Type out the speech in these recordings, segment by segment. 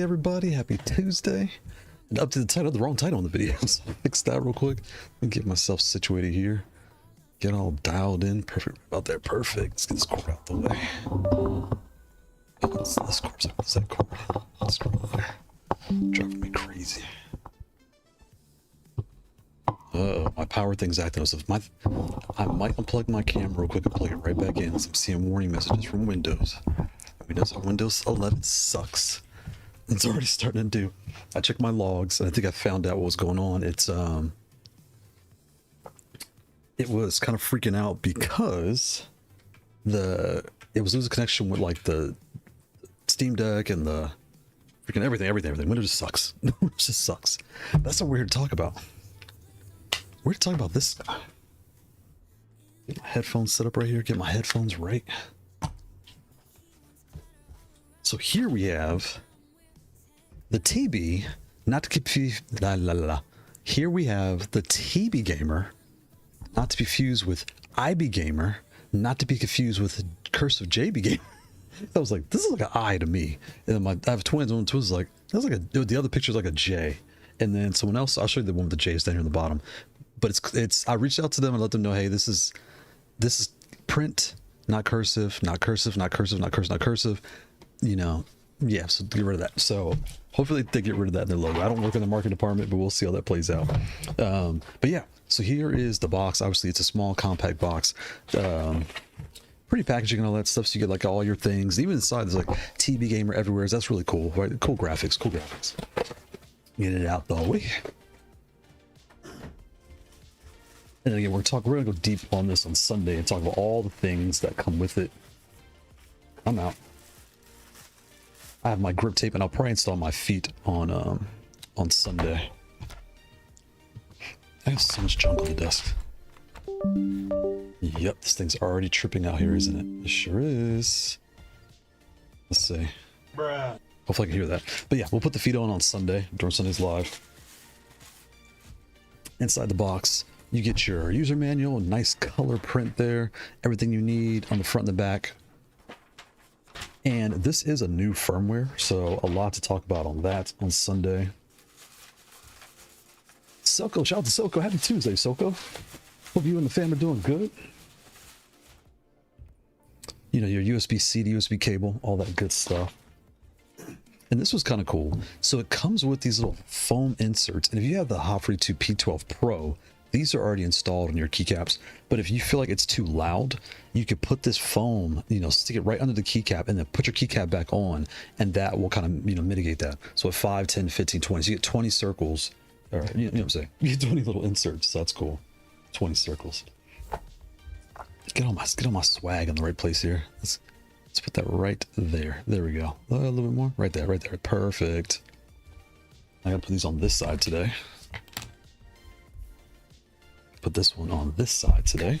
everybody, happy Tuesday. And up to the title, the wrong title on the video, so I'll fix that real quick. Let me get myself situated here. Get all dialed in, perfect about that, perfect. Let's get this cord out the way. Oh, this cord's what's that cord? This cord over there. Driving me crazy. Uh-oh, my power thing's acting as if I might unplug my camera real quick and plug it right back in. I'm seeing warning messages from Windows. Windows 11 sucks. It's already starting to do. I checked my logs and I think I found out what was going on. It was kind of freaking out because it was losing connection with like the Steam Deck and the freaking everything. Windows just sucks. Windows just sucks. That's what we're here to talk about. We're here to talk about this guy. Get my headphones set up right here. Get my headphones right. So here we have the TB, not to confuse. Here we have the TBGamer, not to be confused with IBGamer, not to be confused with Curse of JBGamer. I was like, this is like an I to me. And then I have twins. One twins is like, that's like the other picture is like a J. And then someone else, I'll show you the one with the J down here on the bottom. But it's I reached out to them and let them know, hey, this is print, not cursive, not cursive, not cursive, not cursive, not cursive. You know, yeah, so get rid of that. So hopefully they get rid of that in their logo. I don't work in the marketing department, but we'll see how that plays out. But yeah, so here is the box. Obviously it's a small compact box, pretty packaging and all that stuff, so you get like all your things. Even inside there's like TBGamer everywhere. That's really cool, right? Cool graphics. Get it out the way. And then again, we're gonna go deep on this on Sunday and talk about all the things that come with it. I'm out. I have my grip tape and I'll probably install my feet on Sunday. I have so much junk on the desk. Yep, this thing's already tripping out here, isn't it? It sure is. Let's see. Bruh. Hopefully I can hear that. But yeah, we'll put the feet on Sunday during Sunday's live. Inside the box, you get your user manual, nice color print there, everything you need on the front and the back. And this is a new firmware, so a lot to talk about on that on Sunday. Soko, shout out to Soko. Happy Tuesday, Soko. Hope you and the fam are doing good. You know, your USB-C to USB cable, all that good stuff. And this was kind of cool. So it comes with these little foam inserts. And if you have the Lofree P12 Pro, these are already installed on your keycaps. But if you feel like it's too loud, you could put this foam, you know, stick it right under the keycap and then put your keycap back on, and that will kind of, you know, mitigate that. So at 5, 10, 15, 20, so you get 20 circles, or you know what I'm saying? You get 20 little inserts, so that's cool. 20 circles. Get all my swag in the right place here. Let's put that right there. There we go. A little bit more. Right there, right there. Perfect. I gotta put these on this side today. Put this one on this side today.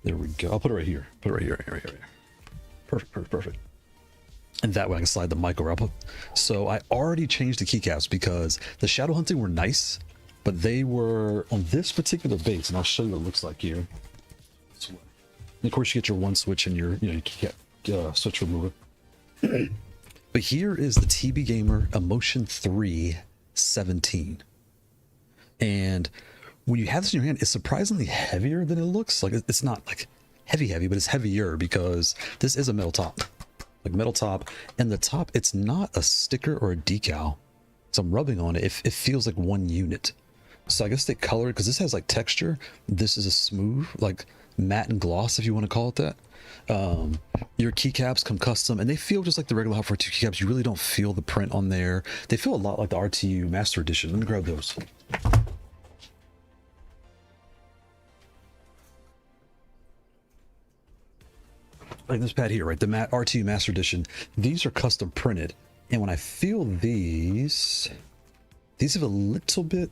There we go. I'll put it right here. Put it right here, right here. Perfect. And that way I can slide the mic over. So I already changed the keycaps because the shadow hunting were nice, but they were on this particular base, and I'll show you what it looks like here. And of course you get your one switch and your keycap switch remover. But here is the TBGamer Emotion 3 17. And when you have this in your hand, it's surprisingly heavier than it looks. Like, it's not like heavy, but it's heavier because this is a metal top. Like metal top, and the top, it's not a sticker or a decal. So I'm rubbing on it. It feels like one unit. So I guess they colored, because this has like texture. This is a smooth, like matte and gloss, if you want to call it that. Your keycaps come custom, and they feel just like the regular Haute42 keycaps. You really don't feel the print on there. They feel a lot like the RTU Master Edition. Let me grab those. Like this pad here, right? The RTU Master Edition. These are custom printed, and when I feel these have a little bit.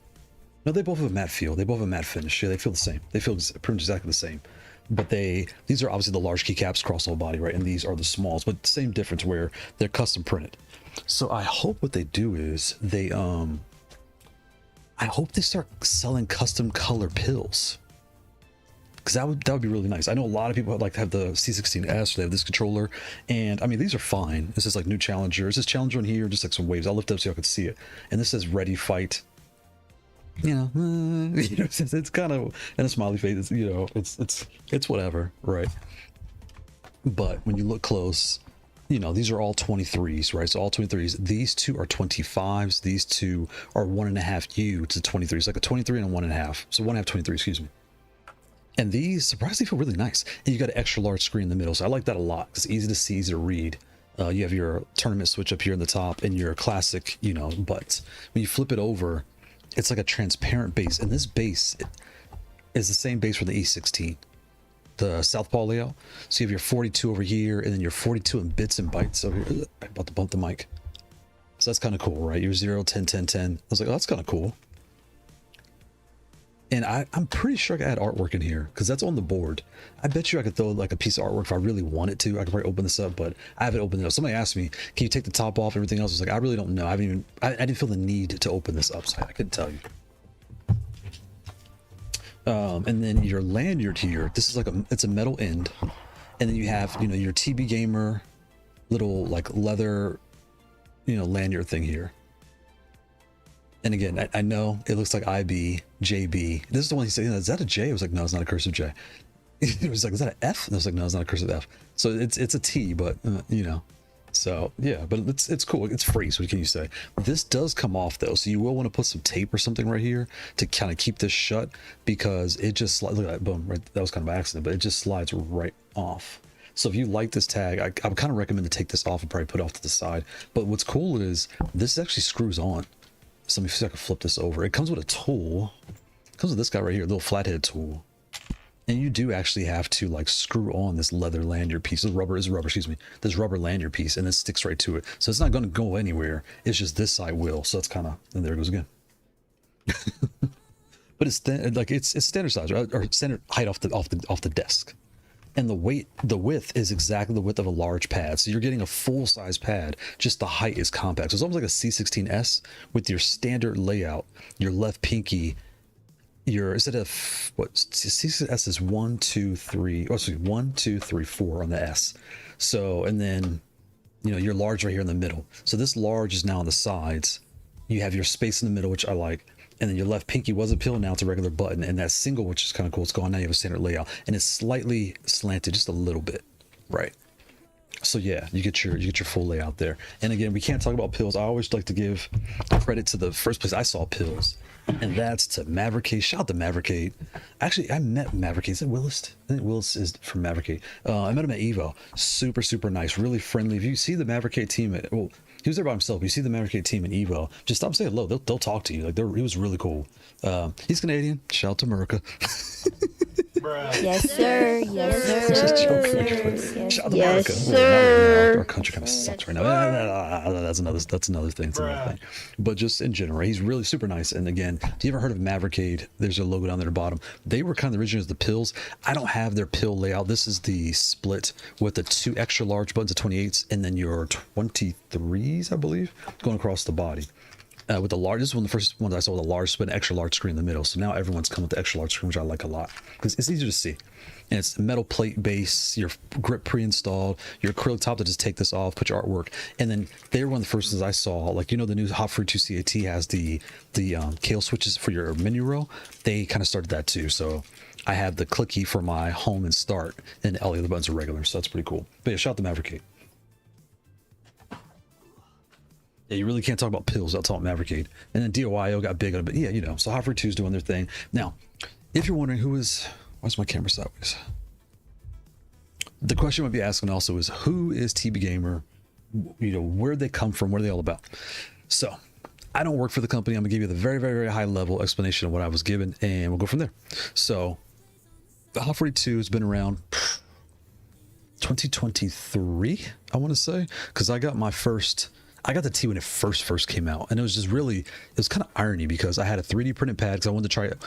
No, they both have a matte feel. They both have a matte finish. Yeah, they feel the same. They feel pretty exactly the same. But these are obviously the large keycaps across the whole body, right? And these are the smalls, but same difference where they're custom printed. So I hope what they do is I hope they start selling custom color pills. because that would be really nice. I know a lot of people like to have the C16S, or they have this controller, and I mean these are fine. This is like new Challenger. Is this Challenger in here? Just like some waves. I'll lift up so y'all can see it. And this says ready fight. You know, it's kind of, and a smiley face. You know, it's whatever, right? But when you look close, you know, these are all 23s, right? So all 23s. These two are 25s. These two are 1.5U to 23s, like a 23 and a 1.5. So 1.5 23, excuse me. And these surprisingly feel really nice. And you got an extra large screen in the middle, so I like that a lot. It's easy to see, easy to read. You have your tournament switch up here in the top, and your classic, you know, buttons. When you flip it over, it's like a transparent base, and this base is the same base for the E16. The southpaw layout. So you have your 42 over here, and then your 42 in bits and bytes over here. I'm about to bump the mic. So that's kind of cool, right? Your 0, 10, 10, 10. I was like, oh, that's kind of cool. And I'm pretty sure I could add artwork in here because that's on the board. I bet you I could throw like a piece of artwork if I really wanted to. I could probably open this up, but I haven't opened it up. Somebody asked me, can you take the top off, everything else? I was like, I really don't know. I didn't feel the need to open this up, so I couldn't tell you. And then your lanyard here, this is like it's a metal end, and then you have, you know, your TBGamer little like leather, you know, lanyard thing here. And again, I know it looks like IB, JB. This is the one he said, is that a J? I was like, no, it's not a cursive J. It was like, is that an F? And I was like, no, it's not a cursive F. So it's a T, but you know. So yeah, but it's cool. It's free, so what can you say? This does come off though, so you will want to put some tape or something right here to kind of keep this shut, because it just look at that, boom, right? That was kind of an accident, but it just slides right off. So if you like this tag, I would kind of recommend to take this off and probably put it off to the side. But what's cool is this actually screws on. So let me see if I can flip this over. It comes with a tool. It comes with this guy right here, a little flathead tool. And you do actually have to like screw on this leather lanyard piece. This rubber, excuse me. This rubber lanyard piece, and it sticks right to it. So it's not going to go anywhere. It's just this side will. So it's kind of, and there it goes again. But it's like it's standard size, right? Or standard height off the desk. And the width is exactly the width of a large pad. So you're getting a full size pad, just the height is compact. So it's almost like a C16S with your standard layout. Your left pinky, instead of what C16S is 1, 2, 3, oh, sorry, 1, 2, 3, 4 on the S. So, and then, you know, your large right here in the middle. So this large is now on the sides. You have your space in the middle, which I like. And then your left pinky was a pill, now it's a regular button, and that single, which is kind of cool, it's gone. Now you have a standard layout, and it's slightly slanted just a little bit, right? So yeah, you get your full layout there. And again, we can't talk about pills. I always like to give credit to the first place I saw pills, and that's to Maverickade. Shout out to Maverickade. Actually, I met Maverickade. Is it Willis? I think Willis is from Maverickade. I met him at Evo. Super nice, really friendly. If you see the Maverickade team at, well, he was there by himself. You see the Maverickade team in Evo, just stop saying hello. They'll talk to you. Like he was really cool. He's Canadian. Shout out to America. Yes, sir. Yes, sir. Shout out to America. Yes, sir. Our country kind of sucks right now. That's another thing. That's another thing. But just in general, he's really super nice. And again, do you ever heard of Maverickade? There's a logo down there at the bottom. They were kind of the originals of the pills. I don't have their pill layout. This is the split with the 2 extra large buttons of 28s and then your 23s, I believe, going across the body. With the large, this is one of the first ones I saw with a large, but an extra large screen in the middle. So now everyone's come with the extra large screen, which I like a lot because it's easier to see. And it's a metal plate base, your grip pre-installed, your acrylic top to just take this off, put your artwork. And then they were one of the first ones I saw. Like, you know, the new Haute42 CAT has the Kailh switches for your menu row. They kind of started that too. So I have the clicky for my home and start, and all the other buttons are regular. So that's pretty cool. But yeah, shout out to Maverickade. Yeah, you really can't talk about pills without talking Maverickade. And then DOIO got big on it, but yeah, you know, so Haute42 is doing their thing. Now, if you're wondering why's my camera sideways? The question you might be asking also is, who is TBGamer? You know, where'd they come from? What are they all about? So, I don't work for the company. I'm gonna give you the very high level explanation of what I was given, and we'll go from there. So, the Haute42 has been around 2023, I want to say, because I got the T when it first came out, and it was just really, it was kind of irony because I had a 3D printed pad because I wanted to try it.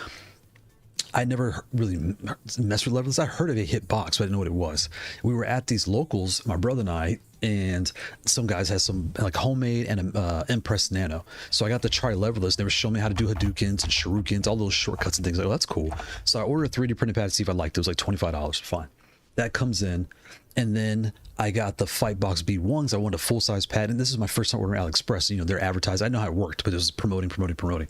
I never really messed with levels. I heard of a Hitbox, but I didn't know what it was. We were at these locals, my brother and I, and some guys had some like homemade and Impress Nano. So I got to try leverless. They were showing me how to do Hadoukens and Shurikens, all those shortcuts and things. Like, oh, that's cool. So I ordered a 3D printed pad to see if I liked it. It was like $25. Fine. That comes in, and then I got the Fightbox B1s. I wanted a full-size pad, and this is my first time ordering AliExpress. You know, they're advertised. I know how it worked, but it was promoting.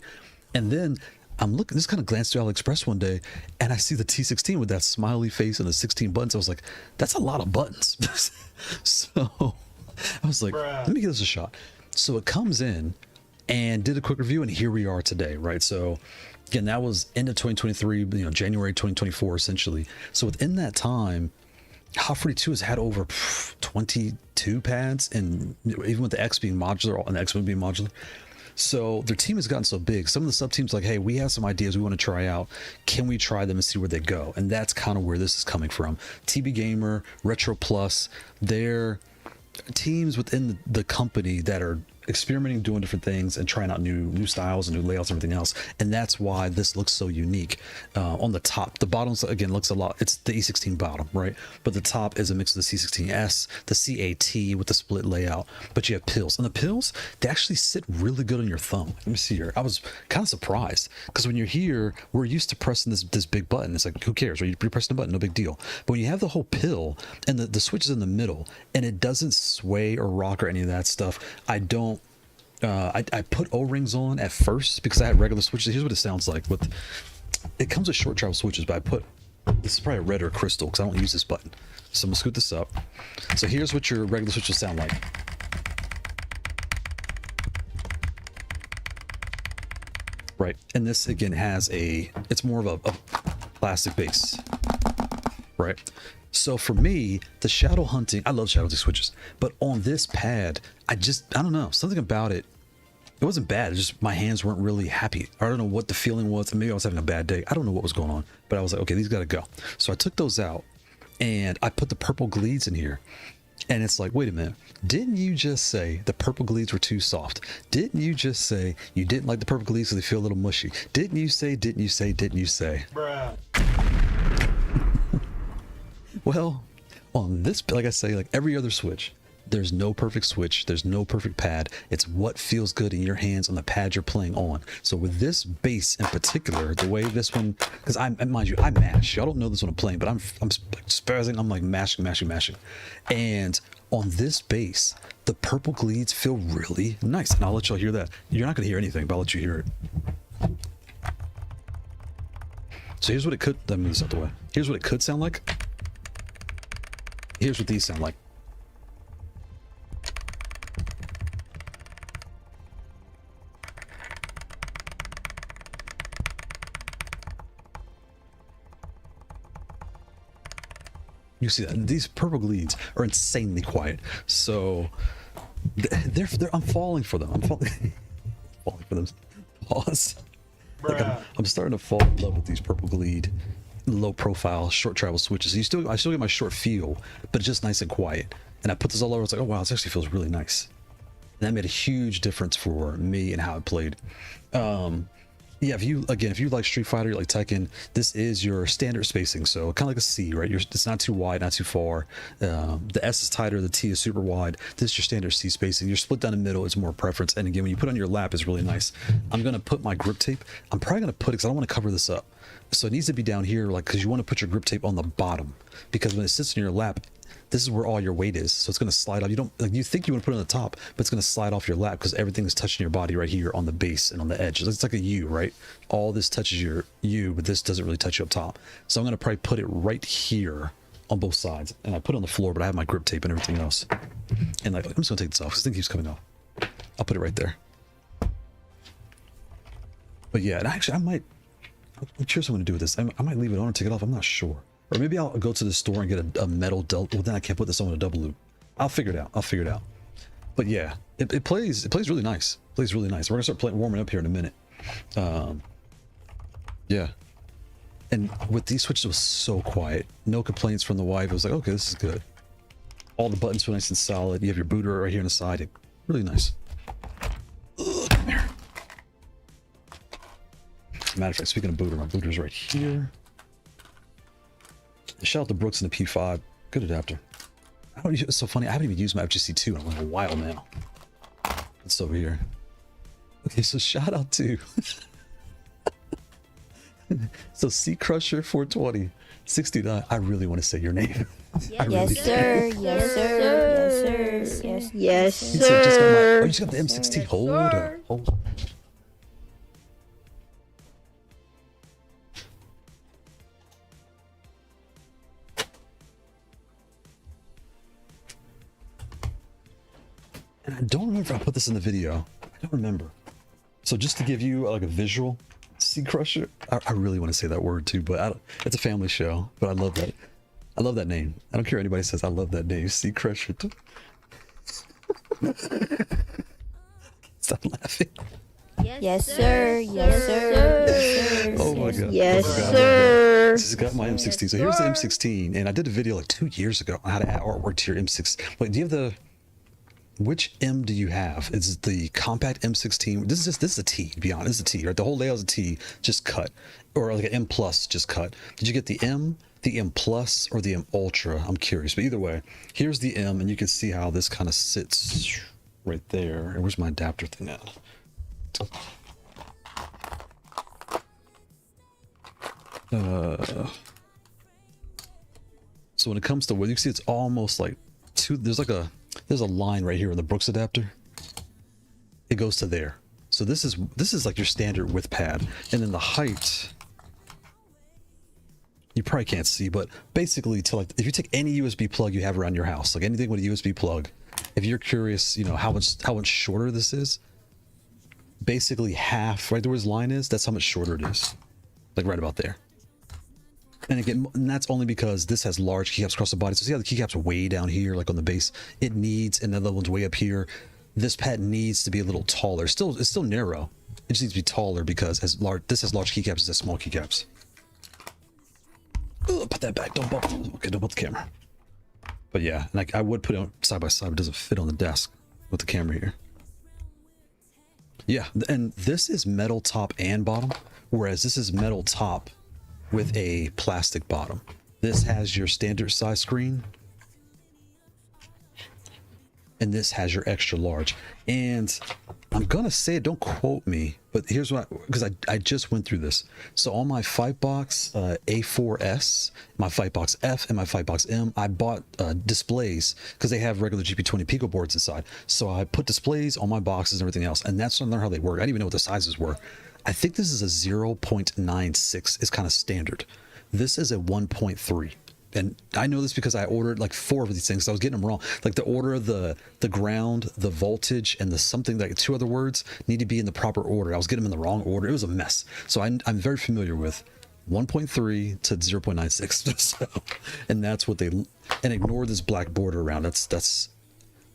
And then I'm looking, just kind of glanced through AliExpress one day, and I see the T16 with that smiley face and the 16 buttons. I was like, that's a lot of buttons. So I was like, let me give this a shot. So it comes in and did a quick review, and here we are today, right? So again, that was end of 2023, you know, January 2024, essentially. So within that time, Haute42 has had over 22 pads, and even with the X being modular and the X being modular. So their team has gotten so big. Some of the sub teams like, hey, we have some ideas we want to try out. Can we try them and see where they go? And that's kind of where this is coming from. TBGamer, Retro Plus, they're teams within the company that are experimenting, doing different things, and trying out new styles and new layouts and everything else. And that's why this looks so unique. On the top, the bottom again looks a lot, it's the E16 bottom, right? But the top is a mix of the C16S, the CAT with the split layout, but you have pills, and the pills, they actually sit really good on your thumb. Let me see here. I was kind of surprised, because when you're here, we're used to pressing this big button. It's like, who cares, right? You're pressing the button, no big deal. But when you have the whole pill and the switch is in the middle, and it doesn't sway or rock or any of that stuff, I put O-rings on at first because I had regular switches. Here's what it sounds like. It comes with short travel switches, but this is probably a red or crystal because I don't use this button. So I'm gonna scoot this up. So here's what your regular switches sound like. Right, and this again has it's more of a plastic base, right? So for me, the shadow hunting, I love shadow hunting switches, but on this pad, I don't know, something about it. It wasn't bad. It's just my hands weren't really happy. I don't know what the feeling was. Maybe I was having a bad day. I don't know what was going on, but I was like, okay, these got to go. So I took those out and I put the purple Gledes in here. And it's like, wait a minute. Didn't you just say the purple Gledes were too soft? Didn't you just say you didn't like the purple Gledes because they feel a little mushy? Didn't you say? Bruh. Well, on this, like I say, like every other switch, there's no perfect switch. There's no perfect pad. It's what feels good in your hands on the pad you're playing on. So with this base in particular, the way this one, because mind you, I mash. Y'all don't know this when I'm playing, but I'm spazzing. I'm like mashing. And on this base, the purple Gledes feel really nice. And I'll let y'all hear that. You're not going to hear anything, but I'll let you hear it. So here's what it could, let me move this out the way. Here's what it could sound like. Here's what these sound like. You see that these purple Gledes are insanely quiet, so I'm falling for them. I'm falling for them. Pause. Like I'm starting to fall in love with these purple Glede, low profile, short travel switches. I still get my short feel, but it's just nice and quiet. And I put this all over. It's like, oh wow, this actually feels really nice. And that made a huge difference for me and how it played. Yeah, if you like Street Fighter, you like Tekken, this is your standard spacing. So kind of like a C, right? It's not too wide, not too far. The S is tighter, the T is super wide. This is your standard C spacing. You're split down the middle, it's more preference. And again, when you put it on your lap, it's really nice. I'm gonna put my grip tape. I'm probably gonna put it because I don't want to cover this up. So it needs to be down here, like, because you want to put your grip tape on the bottom, because when it sits in your lap, this is where all your weight is, so it's going to slide off. You don't, like, you think you want to put it on the top, but it's going to slide off your lap because everything is touching your body right here on the base and on the edge. It's like a U, right? All this touches your U, but this doesn't really touch you up top. So I'm going to probably put it right here on both sides, and I put it on the floor, but I have my grip tape and everything else. And like, I'm just going to take this off because this thing keeps coming off. I'll put it right there. But yeah, and actually, I'm curious what I'm going to do with this. I might leave it on or take it off. I'm not sure. Or maybe I'll go to the store and get a metal delt. Well, then I can't put this on a double loop. I'll figure it out. But yeah, it plays really nice. It plays really nice. We're gonna start warming up here in a minute. Yeah. And with these switches, it was so quiet. No complaints from the wife. It was like, okay, this is good. All the buttons feel nice and solid. You have your booter right here on the side. Really nice. Ugh, come here. matter of fact, speaking of booter, my booter's right here. Shout out to Brooks and the P5. Good adapter. It's so funny. I haven't even used my FGC2 in like a while now. It's over here. Okay, so shout out to so C Crusher 420 69. I really want to say your name. Yes, sir. Yes, sir. Yes, sir. Yes, Yes, He said, just got my, sir. oh, you just got the M16. Hold up. Hold up. And I don't remember if I put this in the video. I don't remember. So just to give you like a visual, Sea Crusher. I really want to say that word too, but I don't, it's a family show. But I love that. I love that name. I don't care what anybody says. I love that name, Sea Crusher. Stop laughing. Yes, sir. Yes, sir. Yes, sir. Oh my god. Yes, I forgot about that. sir. This has got my M16. So here's the M16, and I did a video like 2 years ago on how to add artwork to your M6. Wait, do you have the? Which M do you have? Is it the compact M16? This is a T, to be honest. This is a T, right? The whole layout is a T, just cut. Or like an M plus, just cut. Did you get the M plus, or the M Ultra? I'm curious. But either way, here's the M, and you can see how this kind of sits right there. And where's my adapter thing at? So when it comes to where you can see, it's almost like there's a line right here in the Brooks adapter. It goes to there. So this is like your standard width pad, and then the height you probably can't see, but basically to like if you take any USB plug you have around your house, like anything with a USB plug, if you're curious, you know how much shorter this is, basically half right there where his line is, that's how much shorter it is, like right about there. And again, and that's only because this has large keycaps across the body. So see how the keycaps are way down here, like on the base? It needs, and the other one's way up here. This pad needs to be a little taller. It's still narrow. It just needs to be taller because this has large keycaps, this has small keycaps. Ugh, put that back. Don't bump. Okay, don't bump the camera. But yeah, like I would put it on side by side, but it doesn't fit on the desk with the camera here. Yeah, and this is metal top and bottom, whereas this is metal top with a plastic bottom. This has your standard size screen, and this has your extra large. And I'm gonna say it, don't quote me, but here's what, because I just went through this. So on my Fightbox A4S, my Fightbox F, and my Fightbox M, I bought displays because they have regular GP20 Pico boards inside. So I put displays on my boxes and everything else, and that's when I learned how they work. I didn't even know what the sizes were. I think this is a 0.96 is kind of standard. This is a 1.3. And I know this because I ordered like 4 of these things. So I was getting them wrong. Like the order of the ground, the voltage, and the something, like 2 other words need to be in the proper order. I was getting them in the wrong order. It was a mess. So I'm very familiar with 1.3 to 0.96. So, and that's what they, and ignore this black border around. That's,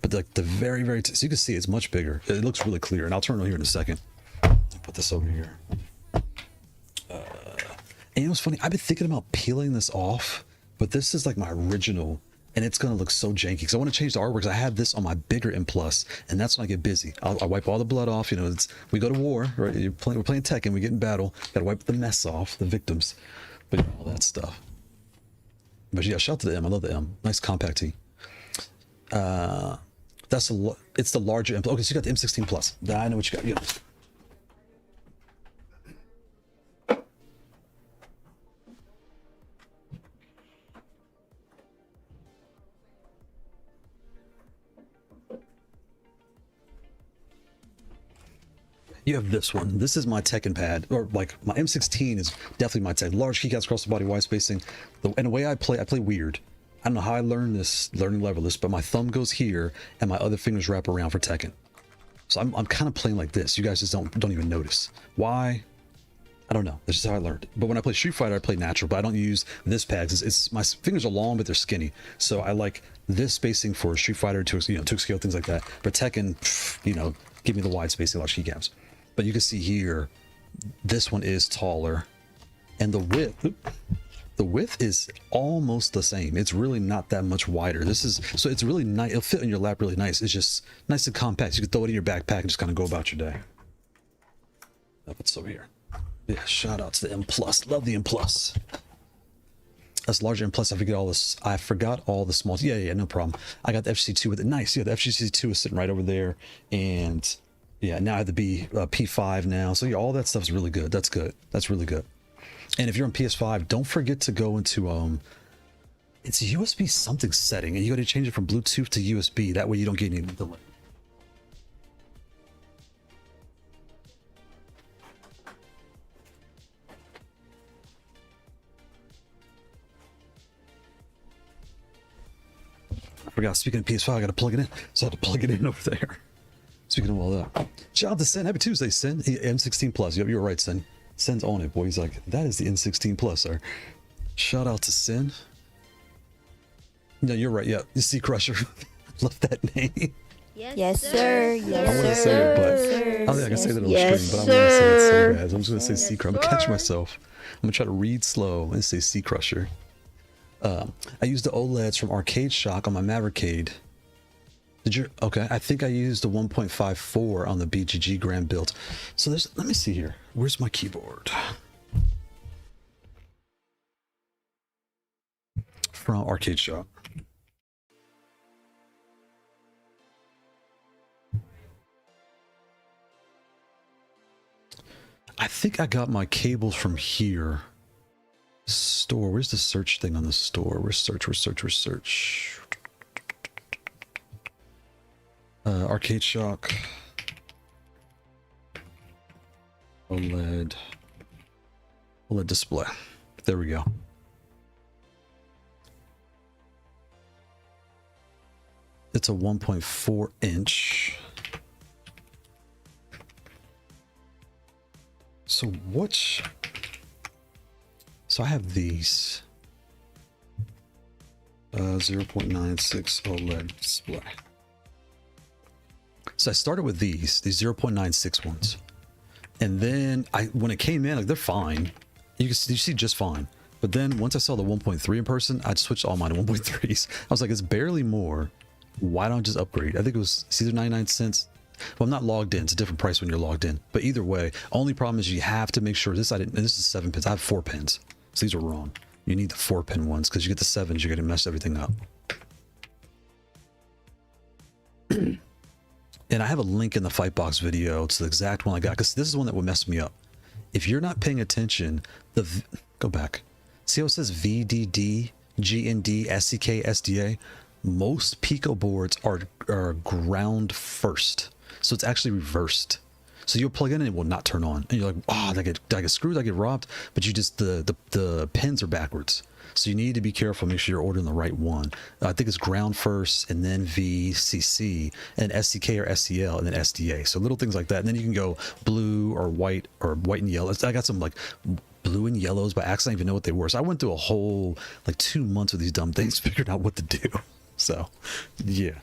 but like the very, so you can see it's much bigger. It looks really clear. And I'll turn it on here in a second. Put this over here. And you know what's funny? I've been thinking about peeling this off, but this is like my original, and it's gonna look so janky because I want to change the artwork. Because I have this on my bigger M plus, and that's when I get busy. I wipe all the blood off. You know, we go to war, right? We're playing Tekken. We get in battle. Got to wipe the mess off, the victims, but you know, all that stuff. But yeah, shout out to the M. I love the M. Nice compact tee. It's the larger M. Okay, so you got the M16 plus. I know what you got. You got You have this one. This is my Tekken pad, or like my M16 is definitely my Tekken. Large keycaps across the body, wide spacing. And the way I play weird. I don't know how I learned this, learning level this, but my thumb goes here and my other fingers wrap around for Tekken. So I'm kind of playing like this. You guys just don't even notice. Why? I don't know. That's just how I learned. But when I play Street Fighter, I play natural, but I don't use this pad because it's my fingers are long, but they're skinny. So I like this spacing for Street Fighter, to scale, things like that. For Tekken, give me the wide spacing, large keycaps. But you can see here, this one is taller, and the width is almost the same. It's really not that much wider. So it's really nice. It'll fit in your lap really nice. It's just nice and compact. You can throw it in your backpack and just kind of go about your day. It's over here. Yeah, shout out to the M Plus. Love the M Plus. That's larger M Plus. I forget all this. I forgot all the small. Yeah, no problem. I got the FGC2 with it. Nice. Yeah, the FGC2 is sitting right over there. And yeah, now I have the P5 now. So yeah, all that stuff's really good. That's good. That's really good. And if you're on PS5, don't forget to go into it's a USB something setting, and you got to change it from Bluetooth to USB. That way you don't get any delay. I forgot, speaking of PS5, I got to plug it in. So I had to plug it in over there. Speaking of all that. Shout out to Sin. Happy Tuesday, Sin. M16 Plus. You were right, Sin. Sin's on it, boy. He's like, that is the N16 Plus, sir. Shout out to Sin. No, you're right. Yeah, the Sea Crusher. Love that name. Yes, sir. Yes, sir. I want to say it, but I don't think I can say that on the stream, but I'm going to say it so bad. So I'm just going to say Sea Crusher. I'm going to catch myself. I'm going to try to read slow and say Sea Crusher. I used the OLEDs from Arcade Shock on my Mavericade. Did you? Okay, I think I used the 1.54 on the BGG Grand build. So there's, let me see here. Where's my keyboard? From Arcade Shock. I think I got my cables from here. Store. Where's the search thing on the store? Where's search? Where's search? Where's search? Arcade Shock. OLED. OLED display. There we go. It's a 1.4 inch. So which... So I have these. 0.96 OLED display. So I started with these 0.96 ones. And then when it came in, like, they're fine. You see just fine. But then once I saw the 1.3 in person, I switched all mine to 1.3s. I was like, it's barely more. Why don't I just upgrade? I think it was either 99 cents. Well, I'm not logged in. It's a different price when you're logged in. But either way, only problem is you have to make sure this is 7 pins. I have 4 pins. So these are wrong. You need the 4-pin ones because you get the 7s, you're going to mess everything up. And I have a link in the Fightbox video to the exact one I got because this is the one that would mess me up. If you're not paying attention, go back. See how it says VDD, GND, SCK, SDA? Most Pico boards are ground first. So it's actually reversed. So you'll plug in and it will not turn on. And you're like, oh, did I get screwed? Did I get robbed? But you just, the pins are backwards. So you need to be careful, make sure you're ordering the right one. I think it's ground first and then VCC and SCK or SCL and then SDA. So little things like that. And then you can go blue or white and yellow. I got some like blue and yellows by accident. I didn't even know what they were. So I went through a whole like 2 months of these dumb things, figuring out what to do. So yeah.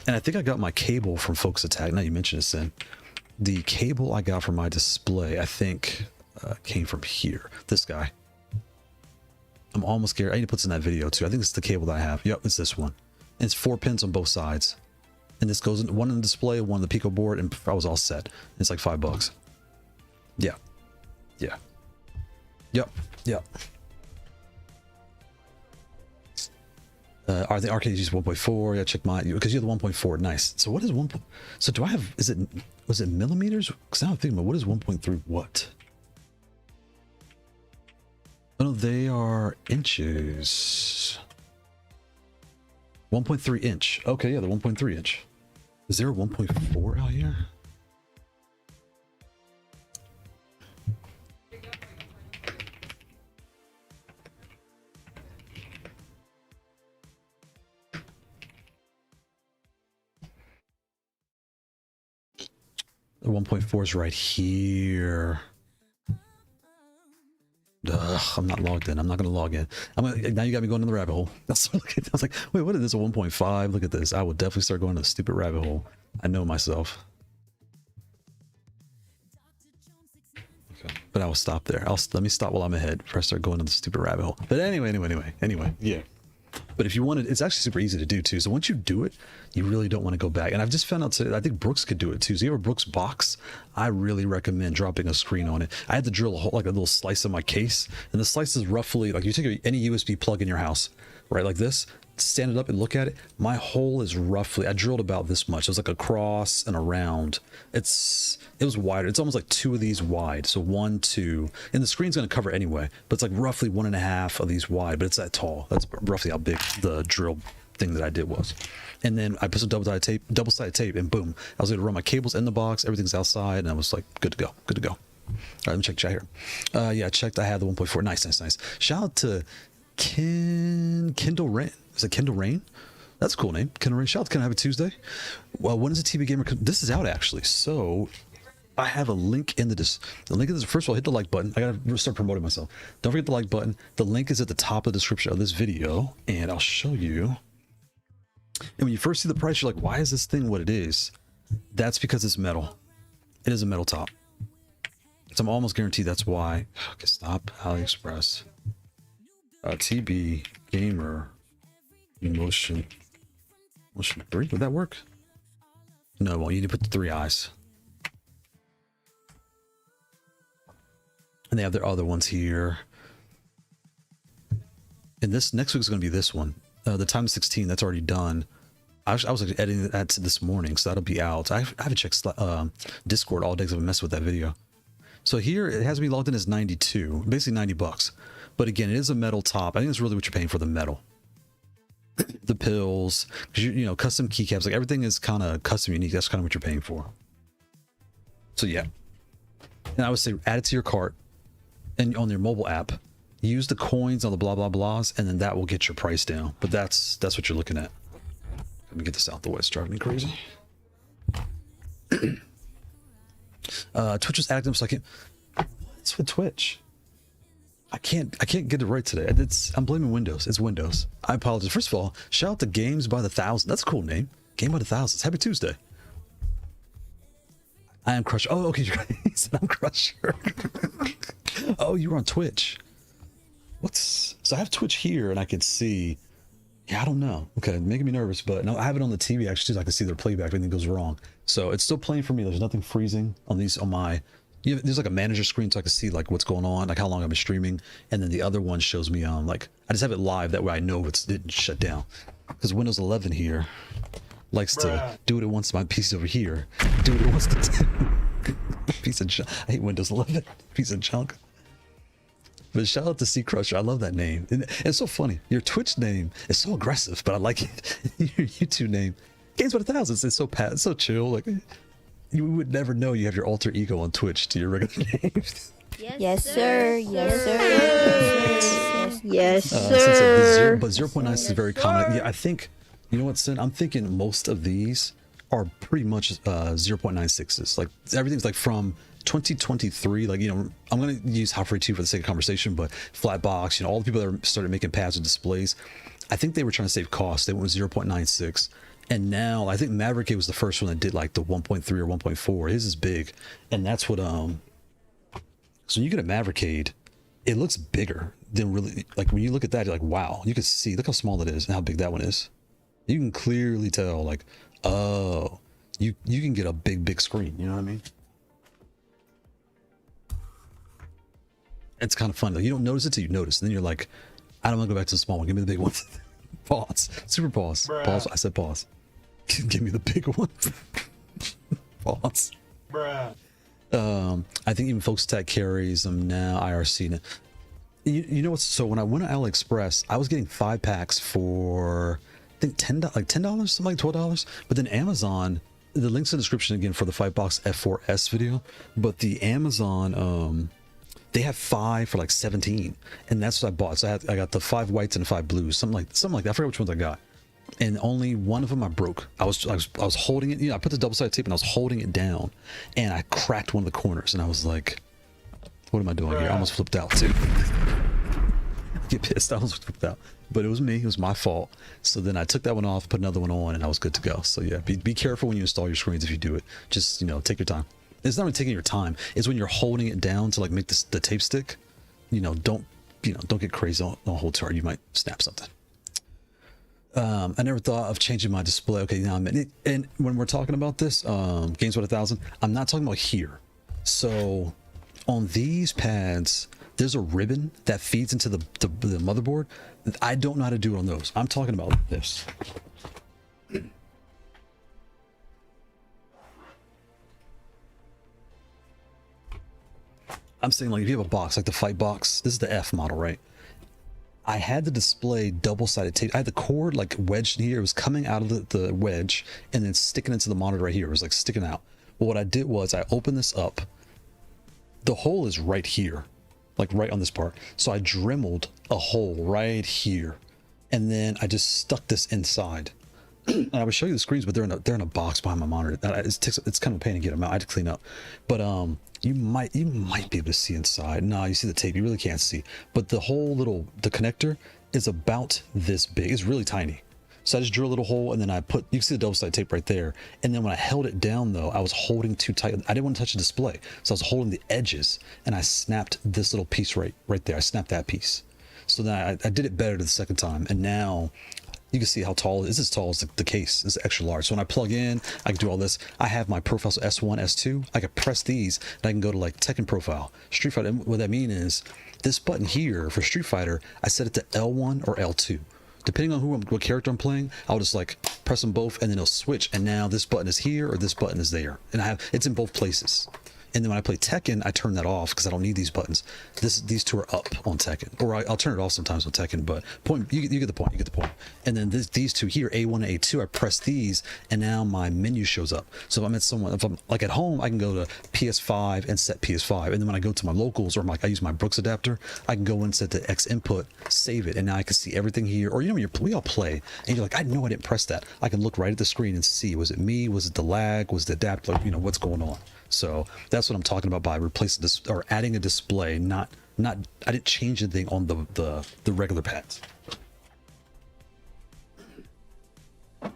And I think I got my cable from Focus Attack. Now you mentioned it, Sin. The cable I got for my display, I think, came from here. This guy. I'm almost scared. I need to put this in that video too. I think this is the cable that I have. Yep, it's this one. And it's 4 pins on both sides. And this goes in one in the display, one on the Pico board, and I was all set. It's like $5. Yeah. Yeah. Yep. Yep. Are the arcades use 1.4? Yeah, check mine because you're the 1.4. Nice. So what is 1? So do I have? Was it millimeters? Because now I'm thinking about what is 1.3? What? Oh no, they are inches. 1.3 inch. Okay, yeah, the 1.3 inch. Is there a 1.4 out here? The 1.4 is right here. I'm not logged in. I'm not going to log in. Now you got me going in the rabbit hole. I was like, wait, what is this? A 1.5? Look at this. I will definitely start going to the stupid rabbit hole. I know myself. Okay, but I will stop there. Let me stop while I'm ahead before I start going to the stupid rabbit hole. But anyway. Yeah. But if you want it, it's actually super easy to do too. So once you do it, you really don't want to go back. And I've just found out today, I think Brooks could do it too. So you have a Brooks box, I really recommend dropping a screen on it. I had to drill a hole, like a little slice in my case, and the slice is roughly like you take any USB plug in your house, right, like this, stand it up and look at it. My hole is roughly, I drilled about this much. It was like across and around. It was wider. It's almost like 2 of these wide. So 1, 2, and the screen's going to cover anyway, but it's like roughly 1.5 of these wide, but it's that tall. That's roughly how big the drill thing that I did was. And then I put some double-sided tape, and boom, I was able to run my cables in the box. Everything's outside, and I was like, good to go, good to go. All right, let me check chat here. Yeah, I checked. I had the 1.4. Nice. Shout out to Kendall Rain. Is it Kendall Rain? That's a cool name. Kendall Rain. Shout out to Can I Have a Tuesday? Well, when is the TBGamer? This is out actually. So I have a link in the link is, first of all, hit the like button. I gotta start promoting myself. Don't forget the like button. The link is at the top of the description of this video, and I'll show you. And when you first see the price, you're like, why is this thing what it is? That's because it's metal. It is a metal top. So I'm almost guaranteed that's why. Okay, stop. AliExpress. TBGamer. Motion 3. Would that work? No, well, you need to put the 3 eyes. And they have their other ones here. And this next week is going to be this one. The time 16, that's already done. I was like editing that this morning, so that'll be out. I haven't checked Discord all day because I've been messing with that video. So here it has to be logged in as 92, basically $90. But again, it is a metal top. I think that's really what you're paying for, the metal. The pills, you know, custom keycaps, like everything is kind of custom, unique. That's kind of what you're paying for. So yeah, and I would say add it to your cart and on your mobile app, use the coins on the blah blah blahs, and then that will get your price down. But that's what you're looking at. Let me get this out the way. It's driving me crazy. Twitch was active, so I can't. What's with Twitch? I can't get it right today. I'm blaming Windows. It's Windows. I apologize. First of all, shout out to Games by the Thousand. That's a cool name. Game by the Thousands. Happy Tuesday. I am Crusher. Oh, okay. I'm Crusher. Oh, you were on Twitch. So I have Twitch here, and I can see. Yeah, I don't know. Okay, making me nervous, but no, I have it on the TV actually, so I can see their playback if anything goes wrong. So it's still playing for me. There's nothing freezing on these on my. There's like a manager screen, so I can see like what's going on, like how long I've been streaming, and then the other one shows me like I just have it live. That way I know it didn't shut down. Because Windows 11 here likes to do what it wants. My PC over here do what it wants to do. Piece of junk. I hate Windows 11. Piece of junk. But shout out to C Crusher. I love that name. And it's so funny. Your Twitch name is so aggressive, but I like it. Your YouTube name, Games by the Thousands. It's so it's so chill. Like. You would never know you have your alter ego on Twitch to your regular name. Yes, sir. Yes, sir. Yes, sir. But 0.9 is very common. Yeah, I think, you know what, Sin? I'm thinking most of these are pretty much 0.96s. Like, everything's like from 2023. Like, you know, I'm going to use Lofree for the sake of conversation, but Flatbox, you know, all the people that started making pads and displays, I think they were trying to save costs. They went with 0.96. And now I think Maverick was the first one that did like the 1.3 or 1.4. His is big, and that's what so when you get a Maverick, it looks bigger than really. Like when you look at that, you're like, wow, you can see, look how small it is and how big that one is. You can clearly tell, like, oh, you can get a big screen. You know what I mean? It's kind of fun. Like you don't notice it till you notice, and then you're like, I don't want to go back to the small one. Give me the big one. Pause. Super pause. Bruh. Pause. I said pause. Give me the big one. Pause. Bruh. I think even Folks Tech carries them now. IRC. You know what? So when I went to AliExpress, I was getting 5 packs for I think $10, something like $12. But then Amazon, the link's in the description again for the Fightbox F4S video. But the Amazon, they have 5 for like 17, and that's what I bought. So I got the 5 whites and 5 blues, something like that. I forget which ones I got, and only one of them I broke. I was holding it. You know, I put the double-sided tape and I was holding it down, and I cracked one of the corners, and I was like, "What am I doing here?" I almost flipped out too. Get pissed. I almost flipped out, but it was me. It was my fault. So then I took that one off, put another one on, and I was good to go. So yeah, be careful when you install your screens if you do it. Just take your time. It's not really taking your time. It's when you're holding it down to like make the tape stick. Don't get crazy. Don't hold too hard. You might snap something. I never thought of changing my display. Okay, now and when we're talking about this, Games with 1,000, I'm not talking about here. So on these pads, there's a ribbon that feeds into the motherboard. I don't know how to do it on those. I'm talking about this. I'm saying, like, if you have a box, like the fight box, this is the F model, right? I had the display double-sided tape. I had the cord like wedged in here. It was coming out of the wedge and then sticking into the monitor right here. It was like sticking out. Well, what I did was I opened this up. The hole is right here, like right on this part. So I dremeled a hole right here, and then I just stuck this inside. And I would show you the screens, but they're in a box behind my monitor. It's kind of a pain to get them out. I had to clean up, but you might be able to see inside. No, you see the tape. You really can't see. But the whole the connector is about this big. It's really tiny. So I just drew a little hole, and then you can see the double-sided tape right there. And then when I held it down, though, I was holding too tight. I didn't want to touch the display, so I was holding the edges, and I snapped this little piece right there. I snapped that piece. So then I did it better the second time, and now you can see how tall it is. It's as tall as the case. It's extra large. So when I plug in, I can do all this. I have my profiles, so S1, S2. I can press these, and I can go to like Tekken profile, Street Fighter. And what that means is this button here for Street Fighter, I set it to L1 or L2. Depending on what character I'm playing, I'll just like press them both, and then it'll switch. And now this button is here, or this button is there, and it's in both places. And then when I play Tekken, I turn that off because I don't need these buttons. These two are up on Tekken, or I'll turn it off sometimes on Tekken. But you get the point. You get the point. And then these two here, A1 and A2, I press these, and now my menu shows up. So if I'm at if I'm like at home, I can go to PS5 and set PS5. And then when I go to my locals, or I use my Brooks adapter, I can go and set the X input, save it, and now I can see everything here. Or when we all play, and you're like, I know I didn't press that. I can look right at the screen and see, was it me? Was it the lag? Was the adapter? What's going on? So that's what I'm talking about by replacing this or adding a display. I didn't change anything on the regular pads. So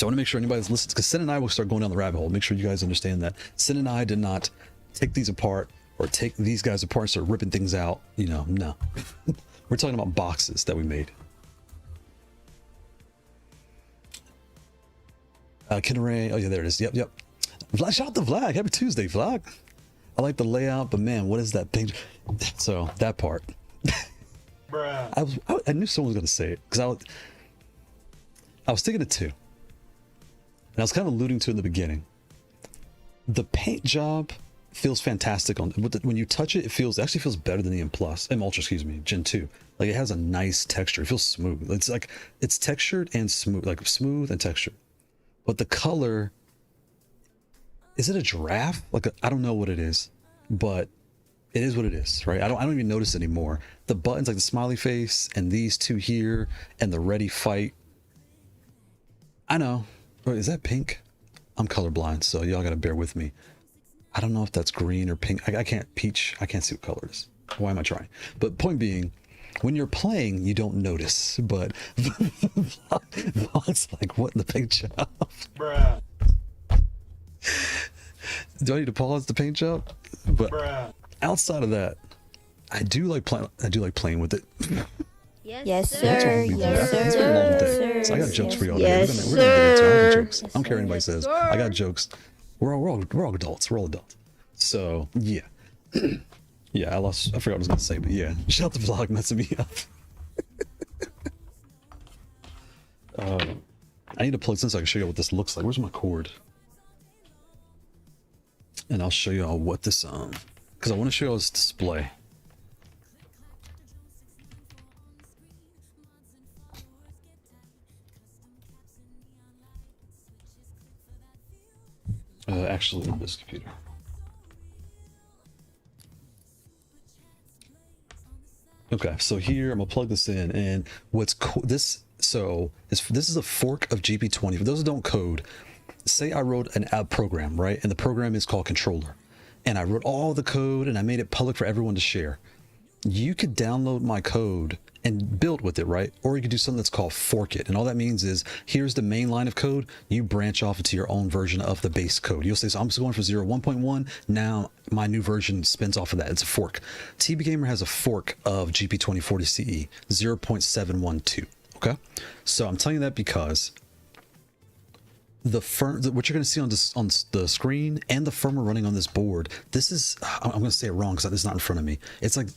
I want to make sure anybody's listening, because Sin and I will start going down the rabbit hole. Make sure you guys understand that Sin and I did not take these apart or take these guys apart and start ripping things out. No. We're talking about boxes that we made. Kinneray, oh yeah, there it is. Yep. Vlad, shout out to Vlad. Happy Tuesday, Vlad. I like the layout, but man, what is that thing? So that part. Bruh. I knew someone was gonna say it because I was thinking it too, and I was kind of alluding to it in the beginning. The paint job feels fantastic when you touch it. It actually feels better than the Ultra, Gen 2. Like, it has a nice texture. It feels smooth. It's textured and smooth, like smooth and textured. But the color, is it a giraffe? I don't know what it is, but it is what it is, right? I don't even notice anymore. The buttons, like the smiley face, and these two here, and the ready fight. I know. Wait, is that pink? I'm colorblind, so y'all gotta bear with me. I don't know if that's green or pink. I can't peach. I can't see what color it is. Why am I trying? But point being, when you're playing, you don't notice, but Vlog's like, what in the paint job? Bruh. Do I need to pause the paint job? But bruh. Outside of that, I do like playing with it. Yes, sir. Yes, sir. It's been a long day. So I got jokes for y'all. Yes, we're gonna get into it. I got jokes. I don't care what anybody says. I got jokes. We're all adults. We're all adults. So yeah. Yeah, I forgot what I was gonna say, but yeah, shout out to Vlog messing me up. I need to plug this so I can show you what this looks like. Where's my cord? And I'll show you all what this because I want to show you all this display. Actually, in this computer. Okay, so here I'm gonna plug this in, and what's cool, this is a fork of GP20. For those who don't code, say I wrote an app program, right? And the program is called controller, and I wrote all the code and I made it public for everyone to share. You could download my code and build with it, right? Or you could do something that's called fork it. And all that means is here's the main line of code. You branch off into your own version of the base code. You'll say, so I'm just going for 0.1.1. Now my new version spins off of that. It's a fork. TBGamer has a fork of GP2040 CE 0.712. Okay. So I'm telling you that because what you're going to see on the screen and the firmware running on this board, this is, I'm going to say it wrong because it's not in front of me. It's like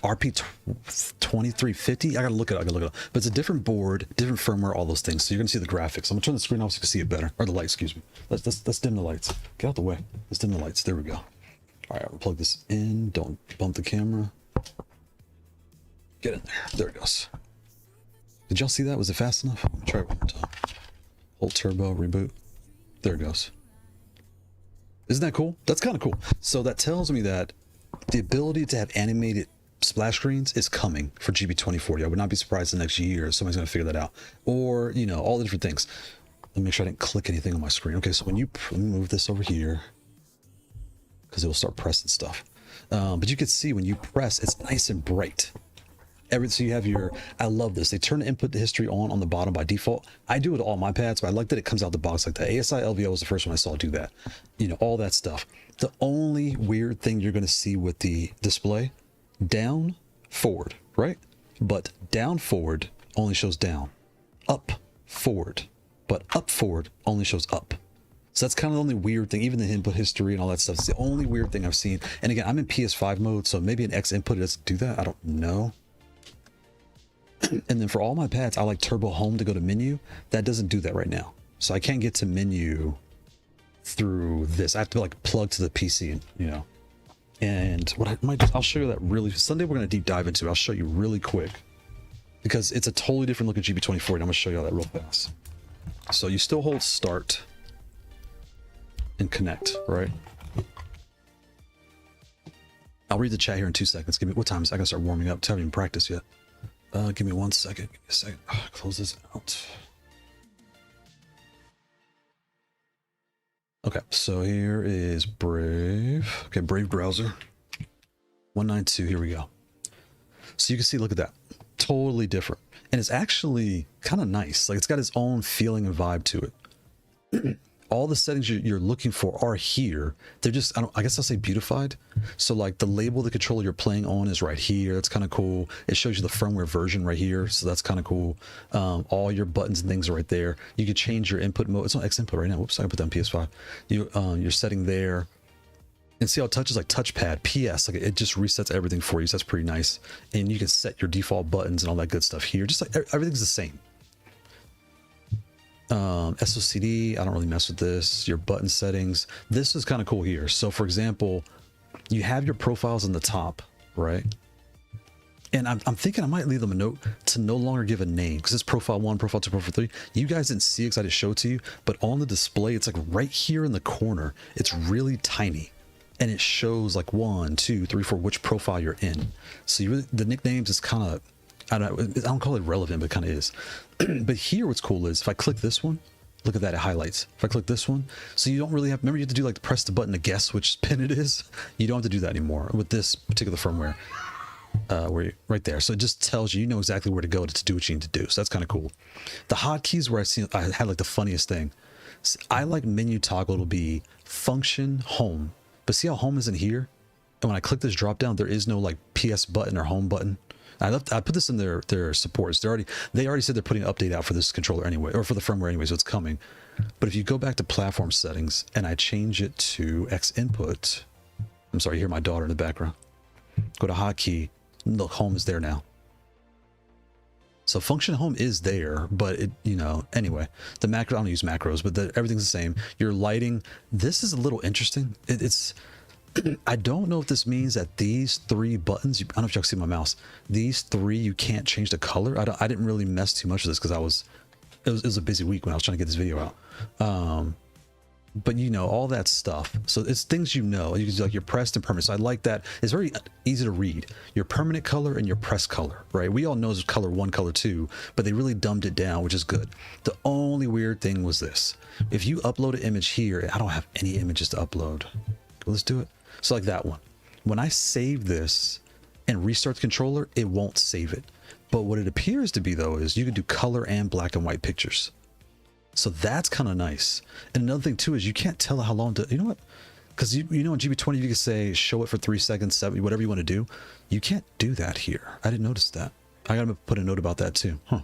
RP2350. I got to look it up. But it's a different board, different firmware, all those things. So you're going to see the graphics. I'm going to turn the screen off so you can see it better. Or the lights, excuse me. Let's dim the lights. Get out the way. Let's dim the lights. There we go. All right, we'll plug this in. Don't bump the camera. Get in there. There it goes. Did y'all see that? Was it fast enough? Let me try it one more time. Hold turbo, reboot. There it goes. Isn't that cool? That's kind of cool. So that tells me that the ability to have animated splash screens is coming for GB2040. I would not be surprised the next year somebody's going to figure that out. Or, you know, all the different things. Let me make sure I didn't click anything on my screen. Okay, so when you let me move this over here because it will start pressing stuff. But you can see when you press, it's nice and bright. So you have your, I love this. They turn the input history on the bottom by default. I do it to all my pads, but I like that it comes out the box like that. ASI LVO was the first one I saw do that. You know, all that stuff. The only weird thing you're going to see with the display, down, forward, right? But down forward only shows down. Up forward, but up forward only shows up. So that's kind of the only weird thing. Even the input history and all that stuff. It's the only weird thing I've seen. And again, I'm in PS5 mode, so maybe an X input doesn't do that. I don't know. And then for all my pads, I like turbo home to go to menu. That doesn't do that right now. So I can't get to menu through this. I have to like plug to the PC, you know. And what I might do, I'll show you that really, Sunday we're going to deep dive into it. I'll show you really quick because it's a totally different look at GB2040. I'm going to show you all that real fast. So you still hold start and connect, right? I'll read the chat here in 2 seconds. Give me, what time is it? I got to start warming up. I haven't even practiced yet. Give me 1 second. Give me a second. Close this out. Okay, so here is Brave. Okay, Brave browser. 192. Here we go. So you can see, look at that. Totally different. And it's actually kind of nice. Like it's got its own feeling and vibe to it. All the settings you're looking for are here. They're just, I guess I'll say beautified. So like the label the controller you're playing on is right here. That's kind of cool. It shows you the firmware version right here. So that's kind of cool. All your buttons and things are right there. You can change your input mode. It's on X input right now. Whoops, I put that on PS5. You're setting there. And see how it touches like touchpad, PS, like it just resets everything for you. So that's pretty nice. And you can set your default buttons and all that good stuff here. Just like everything's the same. SOCD, I don't really mess with this. Your button settings. This is kind of cool here. So for example, you have your profiles on the top, right? And I'm thinking I might leave them a note to no longer give a name because it's profile 1, profile 2, profile 3. You guys didn't see it because I didn't show it to you, but on the display, it's like right here in the corner. It's really tiny. And it shows like 1, 2, 3, 4, which profile you're in. So the nicknames is kind of, I don't call it relevant, but it kind of is. But here what's cool is if I click this one, look at that, it highlights. If I click this one, so you don't really have, remember you have to do like press the button to guess which pin it is. You don't have to do that anymore with this particular firmware. Right there. So it just tells you, you know exactly where to go to do what you need to do. So that's kind of cool. The hotkeys where I had like the funniest thing. I like menu toggle to be function home. But see how home isn't here? And when I click this drop down, there is no like PS button or home button. I put this in their supports. They already said they're putting an update out for this controller anyway, or for the firmware anyway, so it's coming. But if you go back to platform settings and I change it to X input, I'm sorry, you hear my daughter in the background. Go to hotkey, look, home is there now. So function home is there, but it, you know, anyway, the macro, I don't use macros, but everything's the same. Your lighting, this is a little interesting. It's, I don't know if this means that these 3 buttons, I don't know if y'all can see my mouse, these 3, you can't change the color. I didn't really mess too much with this because it was a busy week when I was trying to get this video out. But you know, all that stuff. So it's things you know. You can do like your pressed and permanent. So I like that. It's very easy to read. Your permanent color and your pressed color, right? We all know it's color 1, color 2, but they really dumbed it down, which is good. The only weird thing was this. If you upload an image here, I don't have any images to upload. Let's do it. So like that one. When I save this and restart the controller, it won't save it. But what it appears to be though is you can do color and black and white pictures. So that's kind of nice. And another thing too is you can't tell how long to, you know what? Because you know in GB20 you can say show it for 3 seconds, 7, whatever you want to do. You can't do that here. I didn't notice that. I gotta put a note about that too. Huh.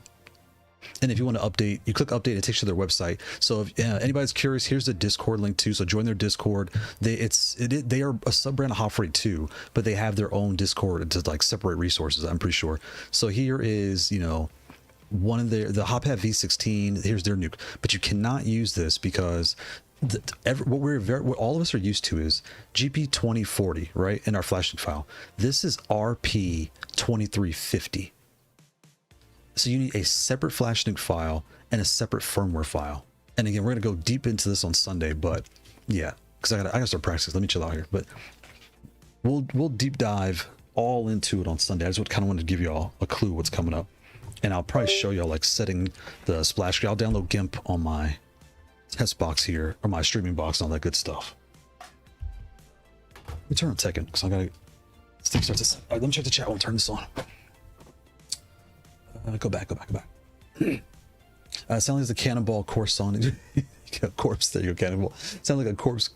And if you want to update, you click update, it takes you to their website. So if anybody's curious, here's the Discord link too. So join their Discord. They are a sub brand of Haute42, but they have their own Discord to like separate resources, I'm pretty sure. So here is, you know, one of the Hitpad V16, here's their nuke. But you cannot use this because what all of us are used to is GP2040, right? In our flashing file. This is RP2350. So you need a separate flash nuke file and a separate firmware file. And again, we're gonna go deep into this on Sunday, but yeah, because I gotta start practicing. Let me chill out here. But we'll deep dive all into it on Sunday. I just kind of wanted to give you all a clue what's coming up. And I'll probably show y'all like setting the splash screen. I'll download GIMP on my test box here, or my streaming box and all that good stuff. Let me turn on Tekken, because I gotta this thing starts to let me check the chat while I turn this on. Go back. Sounds like the Cannonball Course song. Corpse, there you go, Cannonball. Sounds like a corpse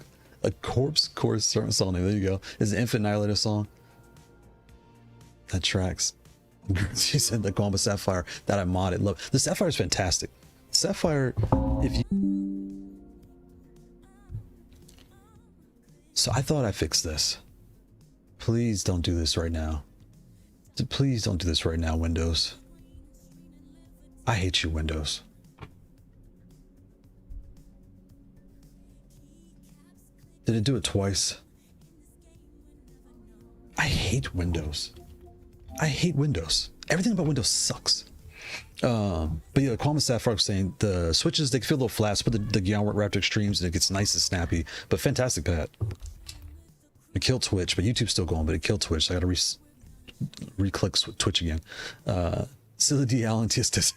course song. There you go. Is the Infant Annihilator song? That tracks. She said the Guamba Sapphire that I modded. Love the Sapphire is fantastic. Sapphire, if you. So I thought I fixed this. Please don't do this right now. Please don't do this right now, Windows. I hate you, Windows. Did it do it twice? I hate Windows. I hate Windows. Everything about Windows sucks. But yeah, Calm Sapphire was saying the switches, they feel a little flat, so put the Gyalwart Raptor Extremes and it gets nice and snappy. But fantastic pad. It killed Twitch, but YouTube's still going, but it killed Twitch. So I gotta re-click Twitch again. Silly D. Allen, shout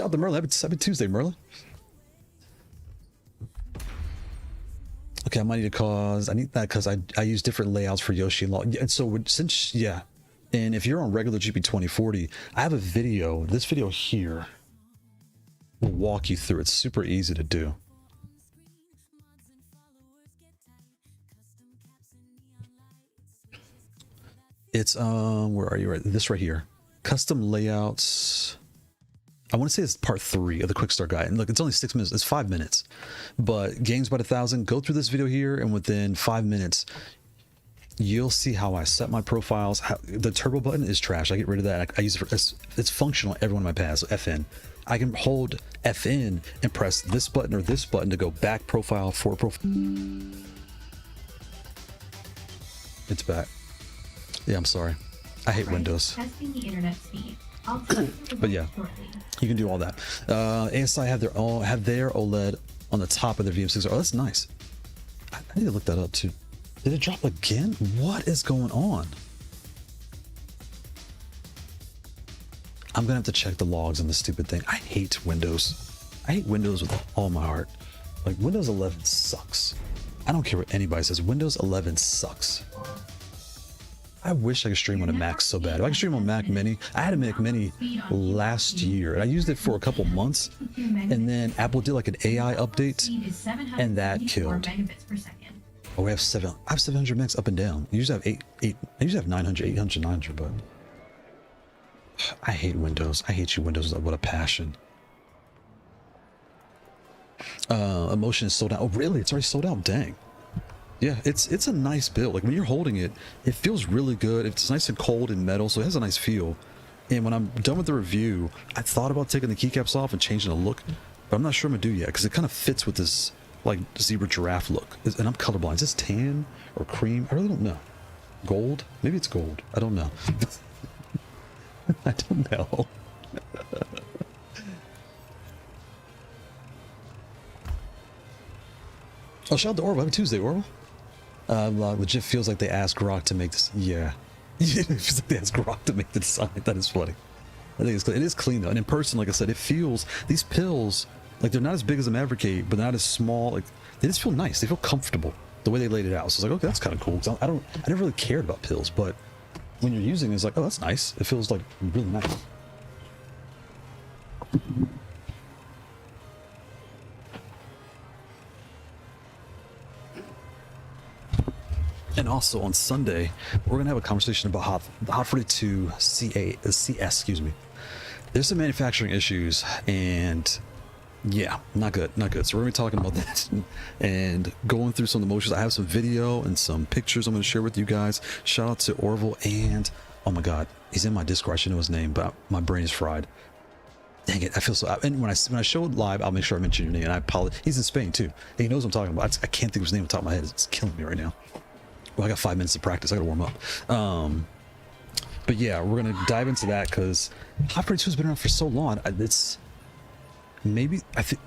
out to Merlin. Happy Tuesday, Merlin. Okay, I might need I need that because I use different layouts for Yoshi and Law. And so since, yeah. And if you're on regular GP2040, I have a video. This video here will walk you through. It's super easy to do. It's where are you? Right, this right here. Custom layouts. I want to say it's part 3 of the quick start guide. And look, it's only 6 minutes. It's 5 minutes. But games by the 1,000. Go through this video here, and within 5 minutes, you'll see how I set my profiles. The turbo button is trash. I get rid of that. I use it for it's functional on every one of my pads. So FN. I can hold FN and press this button or this button to go back profile, forward profile. It's back. Yeah, I'm sorry. I hate Windows. Testing the internet speed. But yeah, you can do all that. ASI have their OLED on the top of their VM6. Oh, that's nice. I need to look that up too. Did it drop again? What is going on? I'm gonna have to check the logs on this stupid thing. I hate Windows. I hate Windows with all my heart. Like Windows 11 sucks. I don't care what anybody says. Windows 11 sucks. I wish I could stream on a Mac so bad. If I could stream on Mac Mini, I had a Mac Mini last year and I used it for a couple months, and then Apple did like an AI update and that killed. Oh, we have 700 megs up and down. You usually have I usually have 900, 800, 900, but I hate Windows. I hate you, Windows. What a passion. Emotion is sold out. Oh, really? It's already sold out? Dang. Yeah, it's a nice build. Like when you're holding it, it feels really good. It's nice and cold and metal, so it has a nice feel. And when I'm done with the review, I thought about taking the keycaps off and changing the look, but I'm not sure I'm gonna do yet because it kind of fits with this like zebra giraffe look. And I'm colorblind. Is this tan or cream? I really don't know. Gold? Maybe it's gold. I don't know. I don't know. Oh, shout out to Orville. Happy Tuesday, Orville. Legit feels like they asked Rock to make this. Yeah. It feels like they asked Rock to make the design. That is funny. I think it's clean. It is clean though. And in person, like I said, it feels, these pills, like they're not as big as a Maverick, but not as small. Like they just feel nice. They feel comfortable the way they laid it out. So it's like, okay, that's kind of cool. I never really cared about pills, but when you're using it, it's like, oh, that's nice. It feels like really nice. And also on Sunday, we're gonna have a conversation about the Haute42 CS, excuse me. There's some manufacturing issues, and yeah, not good. So we're gonna be talking about that and going through some of the motions. I have some video and some pictures I'm gonna share with you guys. Shout out to Orville, and oh my God, he's in my Discord. I should know his name, but my brain is fried. Dang it, I feel so. And when I show it live, I'll make sure I mention your name. And I apologize. He's in Spain too. And he knows what I'm talking about. I can't think of his name on the top of my head. It's killing me right now. Well, I got 5 minutes to practice. I gotta warm up. But yeah, we're gonna dive into that because Haute42 has been around for so long. It's maybe I think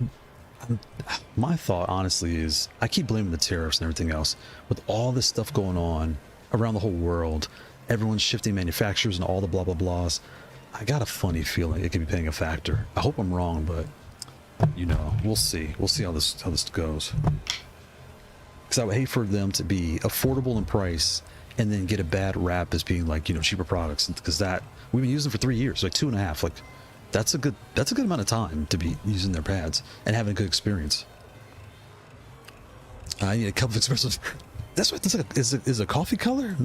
my thought honestly is I keep blaming the tariffs and everything else with all this stuff going on around the whole world. Everyone's shifting manufacturers and all the blah blah blahs. I got a funny feeling it could be playing a factor. I hope I'm wrong, but you know, we'll see. We'll see how this goes. Because I would hate for them to be affordable in price and then get a bad rap as being like, you know, cheaper products. Because that we've been using them for 3 years, like 2.5. Like that's a good amount of time to be using their pads and having a good experience. I need a cup of espresso. That's what. That's like is a coffee color.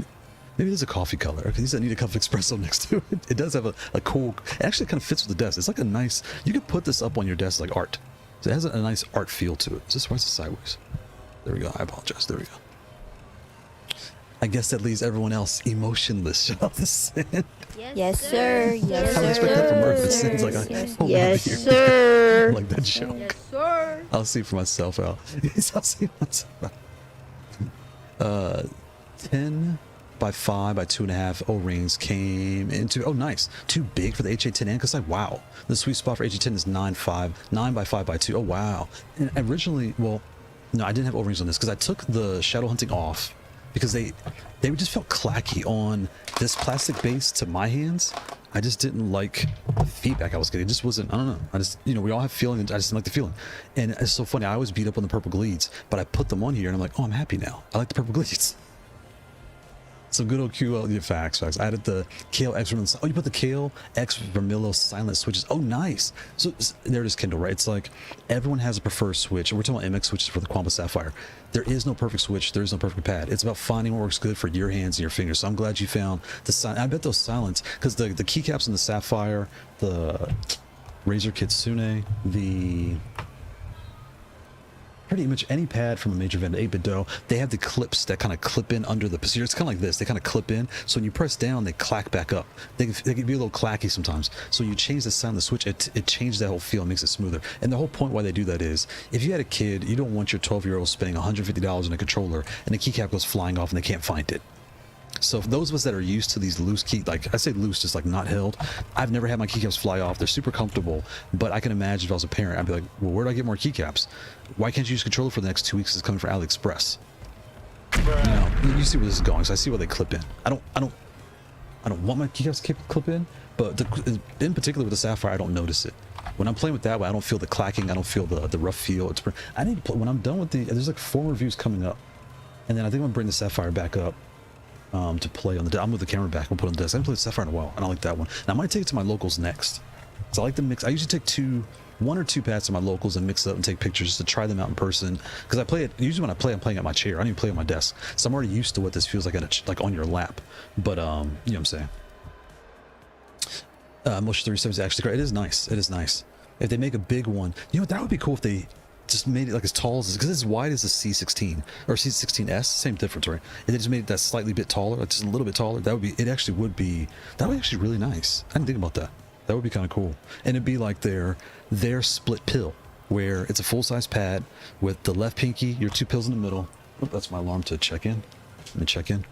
Maybe it is a coffee color. Okay, I need a cup of espresso next to it. It does have a cool. It actually kind of fits with the desk. It's like a nice. You could put this up on your desk like art. So it has a nice art feel to it. Is this right? It's sideways. There we go. I apologize. There we go. I guess that leaves everyone else emotionless. Shout out to Sin. Yes, sir. Yes, I sir. respect that from Earth, but Sin's like, Yes, sir. I like that joke. Yes, sir. I'll see for myself out. I'll see myself out. 10 by 5 by 2.5 O-rings came into, oh nice, too big for the HA10N, because like wow, the sweet spot for HA10 is 9 by 5 by 2. Oh wow. And originally, well, no, I didn't have O-rings on this because I took the shadow hunting off because they just felt clacky on this plastic base to my hands. I just didn't like the feedback I was getting. It just wasn't, I don't know. I just, you know, we all have feelings. I just didn't like the feeling. And it's so funny. I always beat up on the purple Gledes, but I put them on here and I'm like, oh, I'm happy now. I like the purple Gledes. Some good old QL, facts. I added the Kailh X Vermillion. Oh, you put the Kailh X Vermillion Silent switches. Oh, nice. So there it is, Kindle, right? It's like everyone has a preferred switch. We're talking about MX switches for the Quantum Sapphire. There is no perfect switch. There is no perfect pad. It's about finding what works good for your hands and your fingers. So I'm glad you found the silent. I bet those silents, because the keycaps in the Sapphire, the Razor Kitsune, the pretty much any pad from a major vendor, 8-bit DOIO, they have the clips that kind of clip in under the procedure. It's kind of like this. They kind of clip in. So when you press down, they clack back up. They can be a little clacky sometimes. So you change the sound of the switch, it changes that whole feel, and makes it smoother. And the whole point why they do that is, if you had a kid, you don't want your 12-year-old spending $150 on a controller, and the keycap goes flying off and they can't find it. So for those of us that are used to these loose key, like I say loose, just like not held, I've never had my keycaps fly off. They're super comfortable, but I can imagine if I was a parent, I'd be like, well, where do I get more keycaps? Why can't you use a controller for the next 2 weeks? It's coming from AliExpress. You know, you see where this is going. So I see where they clip in. I don't want my keycaps to clip in, but in particular with the Sapphire, I don't notice it. When I'm playing with that way, I don't feel the clacking. I don't feel the rough feel. I need to play, when I'm done with there's like 4 reviews coming up, and then I think I'm gonna bring the Sapphire back up. To play on the desk. I'll move the camera back and put it on the desk. I haven't played Sapphire in a while, and I like that one. And I might take it to my locals next. So I like to mix. I usually take 1 or 2 pads to my locals and mix it up and take pictures just to try them out in person. Because I play it, usually when I play, I'm playing at my chair. I don't even play on my desk. So I'm already used to what this feels like, like on your lap. But, you know what I'm saying? Motion 37 is actually great. It is nice. It is nice. If they make a big one, you know, that would be cool if they just made it like as tall as, because it's as wide as a C16 or C16S, same difference, right? And they just made it that slightly bit taller, like just a little bit taller. That would be, it actually would be, that would be actually really nice. I didn't think about that. That would be kind of cool. And it'd be like their split pill, where it's a full-size pad with the left pinky, your 2 pills in the middle. Oh, that's my alarm to check in. Let me check in.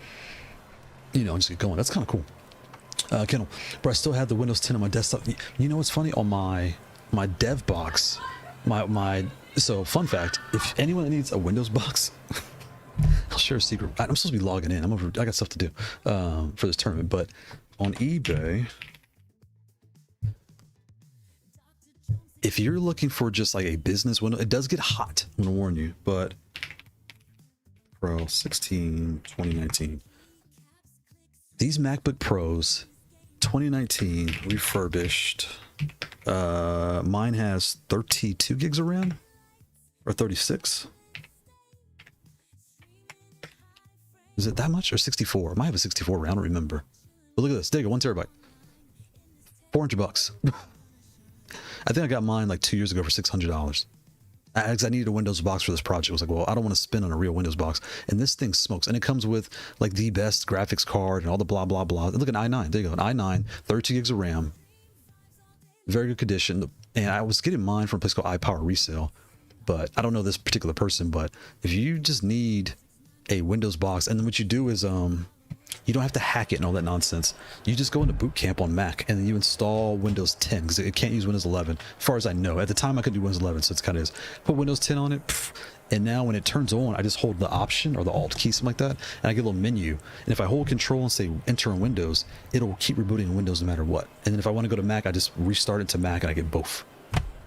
You know, and just get going. That's kind of cool. Kendall, but I still have the Windows 10 on my desktop. You know what's funny? On my dev box, so fun fact, if anyone needs a Windows box, I'll share a secret. I'm supposed to be logging in. I got stuff to do for this tournament, but on eBay, if you're looking for just like a business window, it does get hot, I'm gonna warn you, but Pro 16 2019. These MacBook Pros 2019 refurbished, mine has 32 gigs of RAM or 36. Is it that much or 64? I might have a 64 round. I don't remember. But look at this. There you go. 1 terabyte. $400. I think I got mine like 2 years ago for $600. I needed a Windows box for this project. I was like, well, I don't want to spend on a real Windows box. And this thing smokes. And it comes with like the best graphics card and all the blah, blah, blah. Look at an i9. There you go. An i9, 32 gigs of RAM. Very good condition. And I was getting mine from a place called iPower Resale. But I don't know this particular person. But if you just need a Windows box, and then what you do is you don't have to hack it and all that nonsense. You just go into boot camp on Mac and then you install Windows 10 because it can't use Windows 11 as far as I know. At the time I could do Windows 11, so it's kind of is. Put Windows 10 on it, and now when it turns on, I just hold the Option or the Alt key, something like that, and I get a little menu. And if I hold Control and say Enter in Windows, it'll keep rebooting in Windows no matter what. And then if I want to go to Mac, I just restart it to Mac and I get both.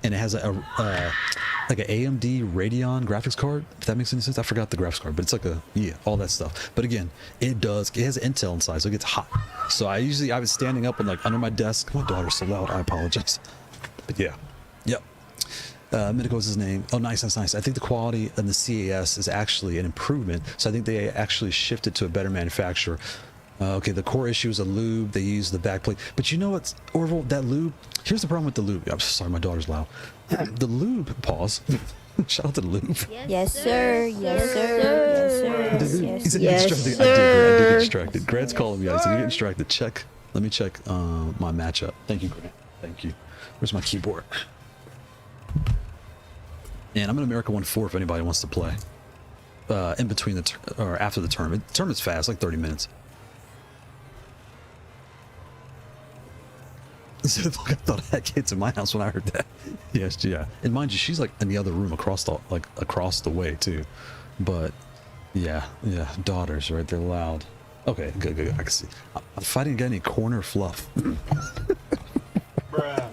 And it has like an AMD Radeon graphics card, if that makes any sense. I forgot the graphics card, but it's like all that stuff. But again, it has Intel inside, so it gets hot. So I was standing up and like under my desk. My daughter's so loud, I apologize. But yeah, yep. Medico is his name. Oh, nice. I think the quality in the CAS is actually an improvement. So I think they actually shifted to a better manufacturer. Okay, the core issue is a lube. They use the backplate. But you know what's, Orville, that lube, here's the problem with the lube. I'm sorry, my daughter's loud. The lube, pause. Shout out to the lube. Yes, sir. Yes, sir. Yes, sir. Yes, Yes, sir. I did get distracted. Grant's calling me. I said, you get distracted. Let me check my matchup. Thank you, Grant. Thank you. Where's my keyboard? And I'm in America 1-4 if anybody wants to play. In between or after the tournament. The tournament's fast, like 30 minutes. I thought I had kids in my house when I heard that. Yes, yeah. And mind you, she's like in the other room across the way too. But yeah, daughters, right? They're loud. Okay, good. I can see. I'm fighting against any corner fluff. Bruh.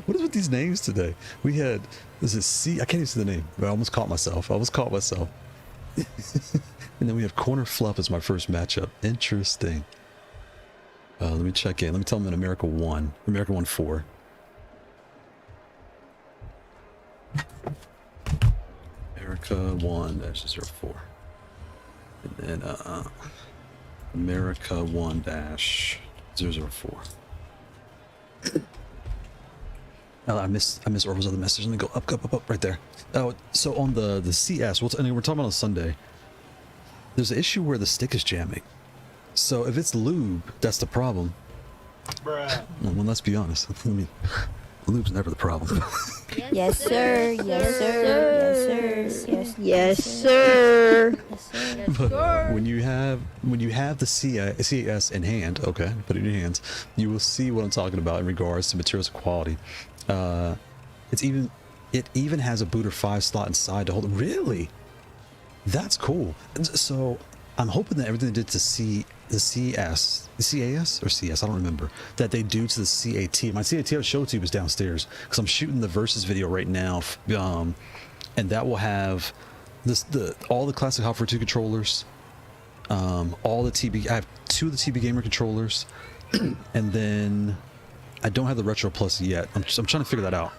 What is with these names today? We had, is it C? I can't even see the name. I almost caught myself. And then we have corner fluff as my first matchup. Interesting. Let me check in. Let me tell them in America 1. America 1-4. America 1-04. And then America 1-004. Oh, I missed Orville's other message. Let me go up right there. Oh, so on the CS, and we're talking about on Sunday, there's an issue where the stick is jamming. So if it's lube, that's the problem. Bruh. Well, let's be honest. I mean, lube's never the problem. Yes, sir. Yes, sir. Yes, sir. But when you have the CAS in hand, okay, put it in your hands, you will see what I'm talking about in regards to materials quality. It even has a booter 5 slot inside to hold it. Really? That's cool. So I'm hoping that everything they did to CAS, or CS, I don't remember, that they do to the CAT. My CAT I showed to you was downstairs because I'm shooting the Versus video right now, and that will have all the classic Haute42 controllers, all the TB. I have 2 of the TBGamer controllers, and then I don't have the Retro Plus yet. I'm trying to figure that out.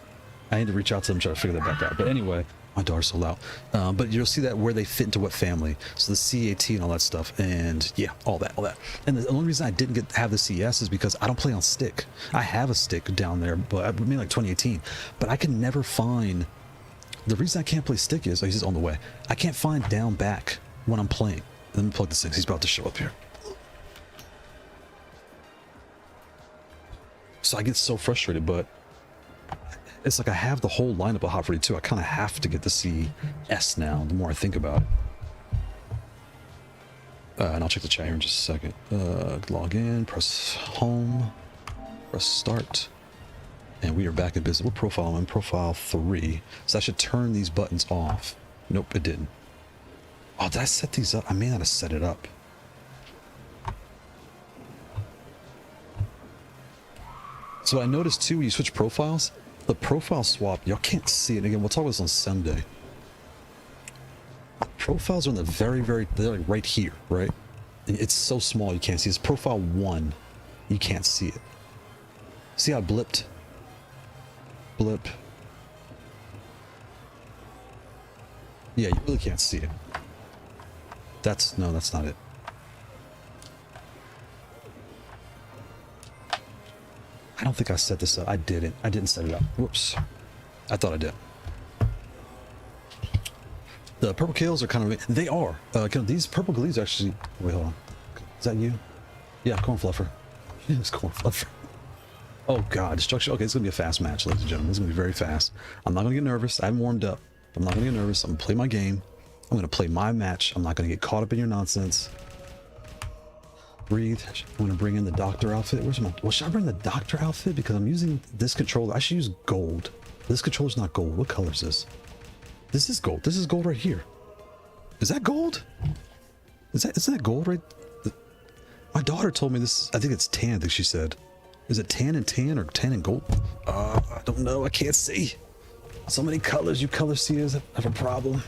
I need to reach out to them and try to figure that back out. But anyway, my daughter's so loud. But you'll see that where they fit into what family. So the CAT and all that stuff. And yeah, all that. And the only reason I didn't have the CS is because I don't play on stick. I have a stick down there, but I mean like 2018. But I can never find... The reason I can't play stick is... Oh, he's on the way. I can't find down back when I'm playing. Let me plug this in. He's about to show up here. So I get so frustrated, but... It's like I have the whole lineup of Haute42. I kind of have to get the CS now, the more I think about it. And I'll check the chat here in just a second. Log in, press home, press start. And we are back in business. What profile am I in? Profile 3. So I should turn these buttons off. Nope, it didn't. Oh, did I set these up? I may not have set it up. So I noticed too, when you switch profiles, the profile swap, y'all can't see it. Again, we'll talk about this on Sunday. Profiles are in the they're like right here, right? And it's so small you can't see. It's profile 1. You can't see it. See how it blipped? Blip. Yeah, you really can't see it. No, that's not it. I don't think I set this up. I didn't. I didn't set it up. Whoops. I thought I did. The purple Kailhs are kind of... They are. These purple Gledes actually... Wait, hold on. Is that you? Yeah, Corn Fluffer. It's Corn Fluffer. Oh, God. Destruction. Okay, it's going to be a fast match, ladies and gentlemen. It's going to be very fast. I'm not going to get nervous. I haven't warmed up. I'm not going to get nervous. I'm going to play my game. I'm going to play my match. I'm not going to get caught up in your nonsense. Breathe. I'm going to bring in the doctor outfit. Where's my... Well, should I bring the doctor outfit? Because I'm using this controller. I should use gold. This controller's not gold. What color is this? This is gold. This is gold right here. Is that gold? Isn't that gold right? My daughter told me this. I think it's tan. I think she said. Is it tan and tan or tan and gold? I don't know. I can't see. So many colors. You color seers have a problem.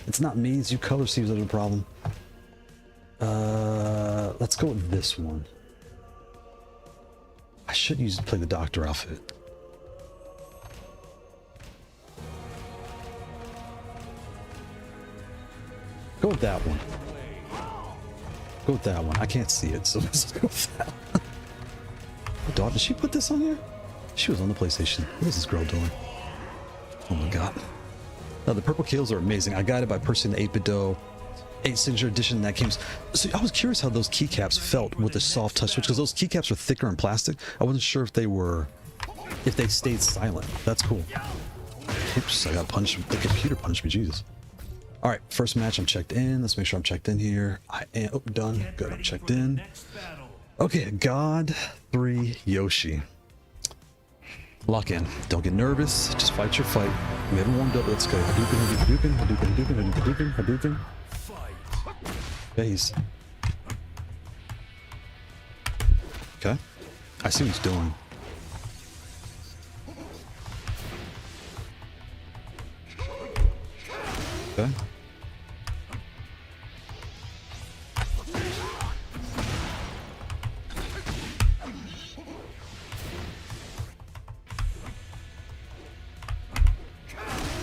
It's not me. It's you color seers that have a problem. Let's go with this one. I should play the doctor outfit. Go with that one. Go with that one. I can't see it, so let's go with that one. My daughter, did she put this on here? She was on the PlayStation. What is this girl doing? Oh my god. Now the purple Kailhs are amazing. I got it by purchasing the 8BitDo 8 Signature Edition that came. So I was curious how those keycaps felt with the soft touch switch, because those keycaps were thicker and plastic. I wasn't sure if they stayed silent. That's cool. Oops, I got punched. The computer punched me, Jesus. All right, first match, I'm checked in. Let's make sure I'm checked in here. I am, oh, done. Good, I'm checked in. Okay, God 3 Yoshi. Lock in. Don't get nervous. Just fight your fight. We haven't warmed up. Let's go. Hadouken, Hadouken, Hadouken, Hadouken, Hadouken, Hadouken. Base. Okay. I see what he's doing. Okay.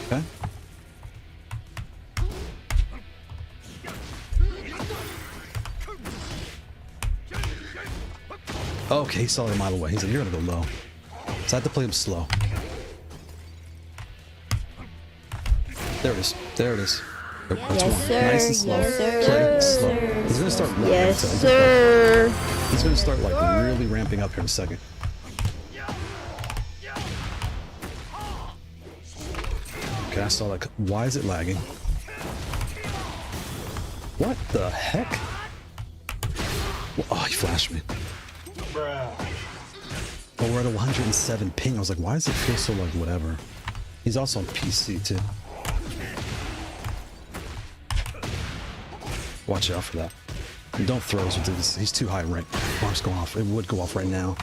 Okay. Okay, he saw him out of the way. He's like, you're gonna go low. So I have to play him slow. There it is. There it is. That's Yes, one. sir. Nice and slow. Yes, sir. Play slow. He's gonna start. Yes, sir. He's gonna start like really ramping up here in a second. Okay, I saw that. Why is it lagging? What the heck? Oh, he flashed me. Oh, we're at a 107 ping. I was like, why does it feel so like whatever? He's also on PC too. Watch out for that. And don't throw us with this. He's too high rank. Bomb's going off. It would go off right now.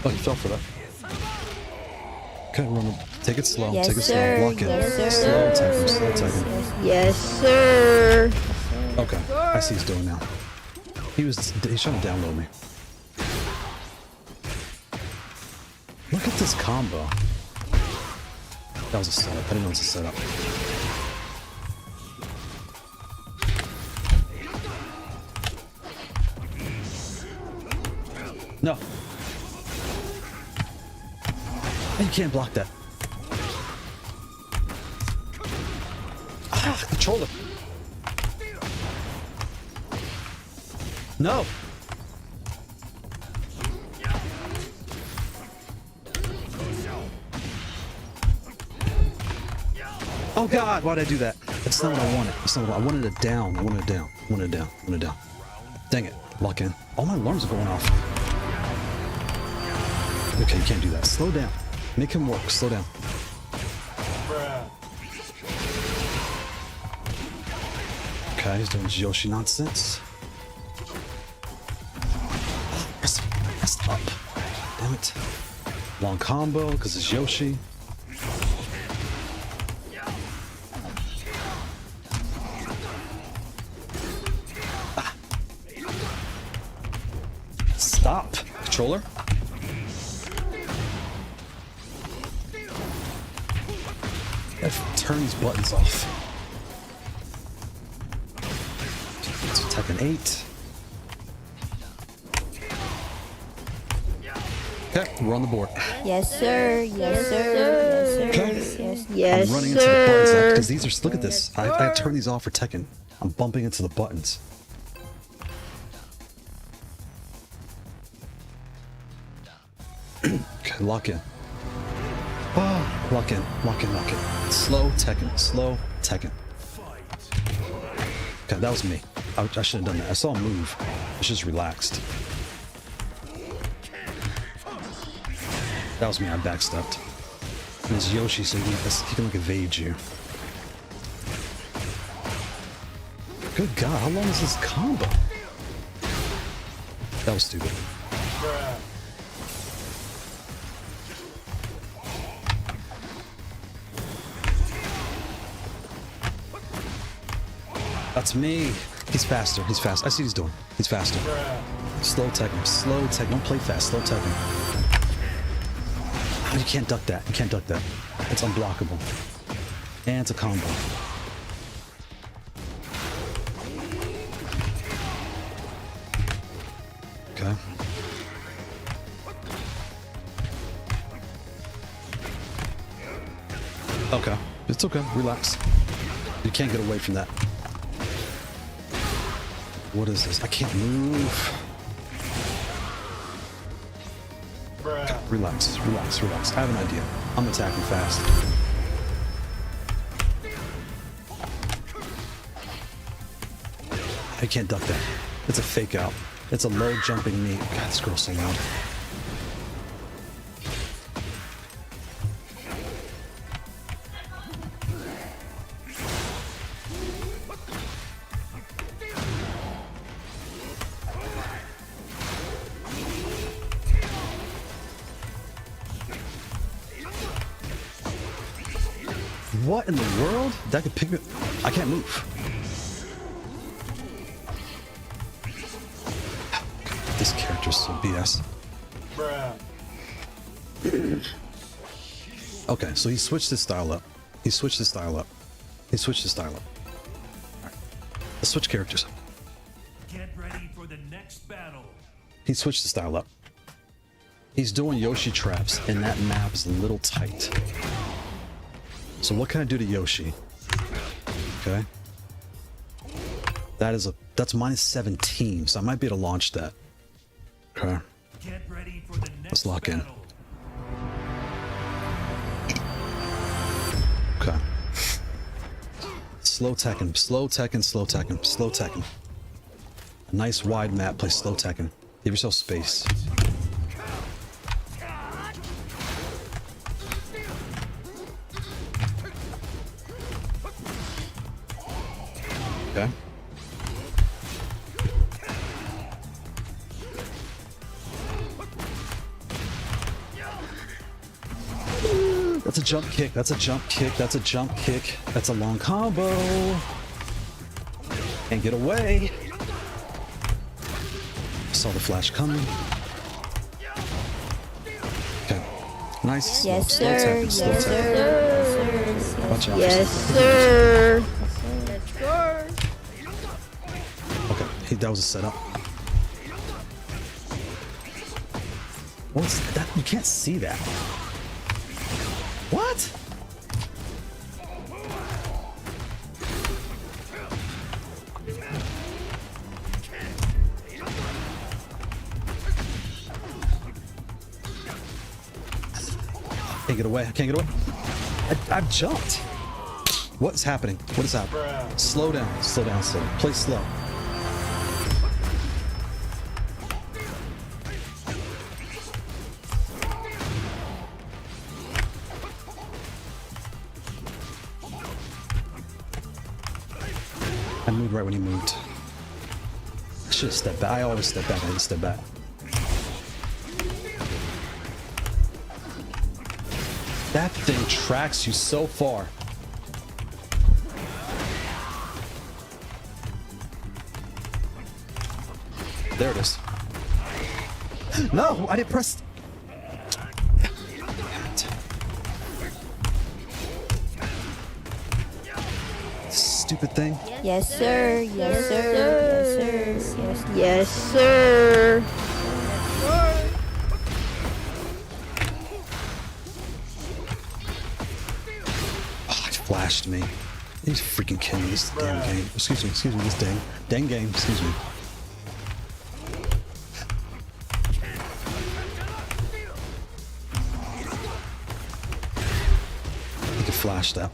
Oh, he fell for that. Okay, run. Take it slow. Yes, take it sir. slow. Lock in. Yes, Slow sir. attack him. Slow attack him. Yes, sir. Okay, I see he's doing now. He's trying to download me. Look at this combo. That was a setup. I didn't know it was a setup. No. You can't block that. Ah, controller. No. Oh God, why did I do that? That's not what I wanted. That's not what I wanted. It down. I wanted it down. I wanted it down. I wanted it down. Dang it. Lock in. All my alarms are going off. Okay, you can't do that. Slow down. Make him work. Slow down. Okay, he's doing Yoshi nonsense. Press up. Damn it. Long combo because it's Yoshi. Ah. Stop, controller. Gotta turn these buttons off. So Tekken 8. Okay, we're on the board. Yes, sir. Yes, sir. Yes, sir. Okay. Yes, I'm running into the buttons now because these are. Look at this. I turn these off for Tekken. I'm bumping into the buttons. Okay, lock in. Oh, lock in, lock in, lock in. Slow Tekken, slow Tekken. Okay, that was me. I should have done that. I saw him move. It's just relaxed. That was me. I backstepped. And it's Yoshi, so he can like evade you. Good God, how long is this combo? That was stupid. That's me. He's faster. He's fast. I see what he's doing. He's faster. Slow Tekken. Slow Tekken. Don't play fast. Slow Tekken. Oh, you can't duck that. You can't duck that. It's unblockable. And it's a combo. Okay. Okay. It's okay. Relax. You can't get away from that. What is this? I can't move. Okay, relax, relax, relax. I have an idea. I'm attacking fast. I can't duck that. It's a fake out. It's a low jumping knee. God, this girl's so loud. What in the world? That could pick me. I can't move. This character's so BS. Okay, so he switched his style up. He switched his style up. He switched his style up. Alright. Let's switch characters. Get ready for the next battle. He switched the style up. He's doing Yoshi traps, and that map is a little tight. So what can I do to Yoshi? Okay. That's minus 17, so I might be able to launch that. Okay. Get ready for the next Let's lock in. battle. Okay. Slow Tekken, slow Tekken, slow Tekken, slow Tekken. A nice wide map, play slow Tekken. Give yourself space. Okay. That's a jump kick, that's a jump kick, that's a jump kick, that's a long combo. Can't get away. Saw the flash coming. Okay. Nice. Yes, slow sir. Tekken, Yes, slow sir. Tekken. Yes, sir. Watch out. Yes, sir. Let's go. Okay, that was a setup. What's that? You can't see that. What? I can't get away. I can't get away. I've jumped. What's happening? What is happening? Slow down. Slow down. Slow down. Play slow. I moved right when he moved. I should have stepped back. I always step back. I didn't step back. That thing tracks you so far. There it is. No, I didn't press. Damn it. stupid thing? Yes, sir. Yes, sir. Yes, sir. Yes, Yes, sir. Oh, it flashed me. He's freaking kidding me. This damn game. Excuse me, this dang game, excuse me. I think it flashed out.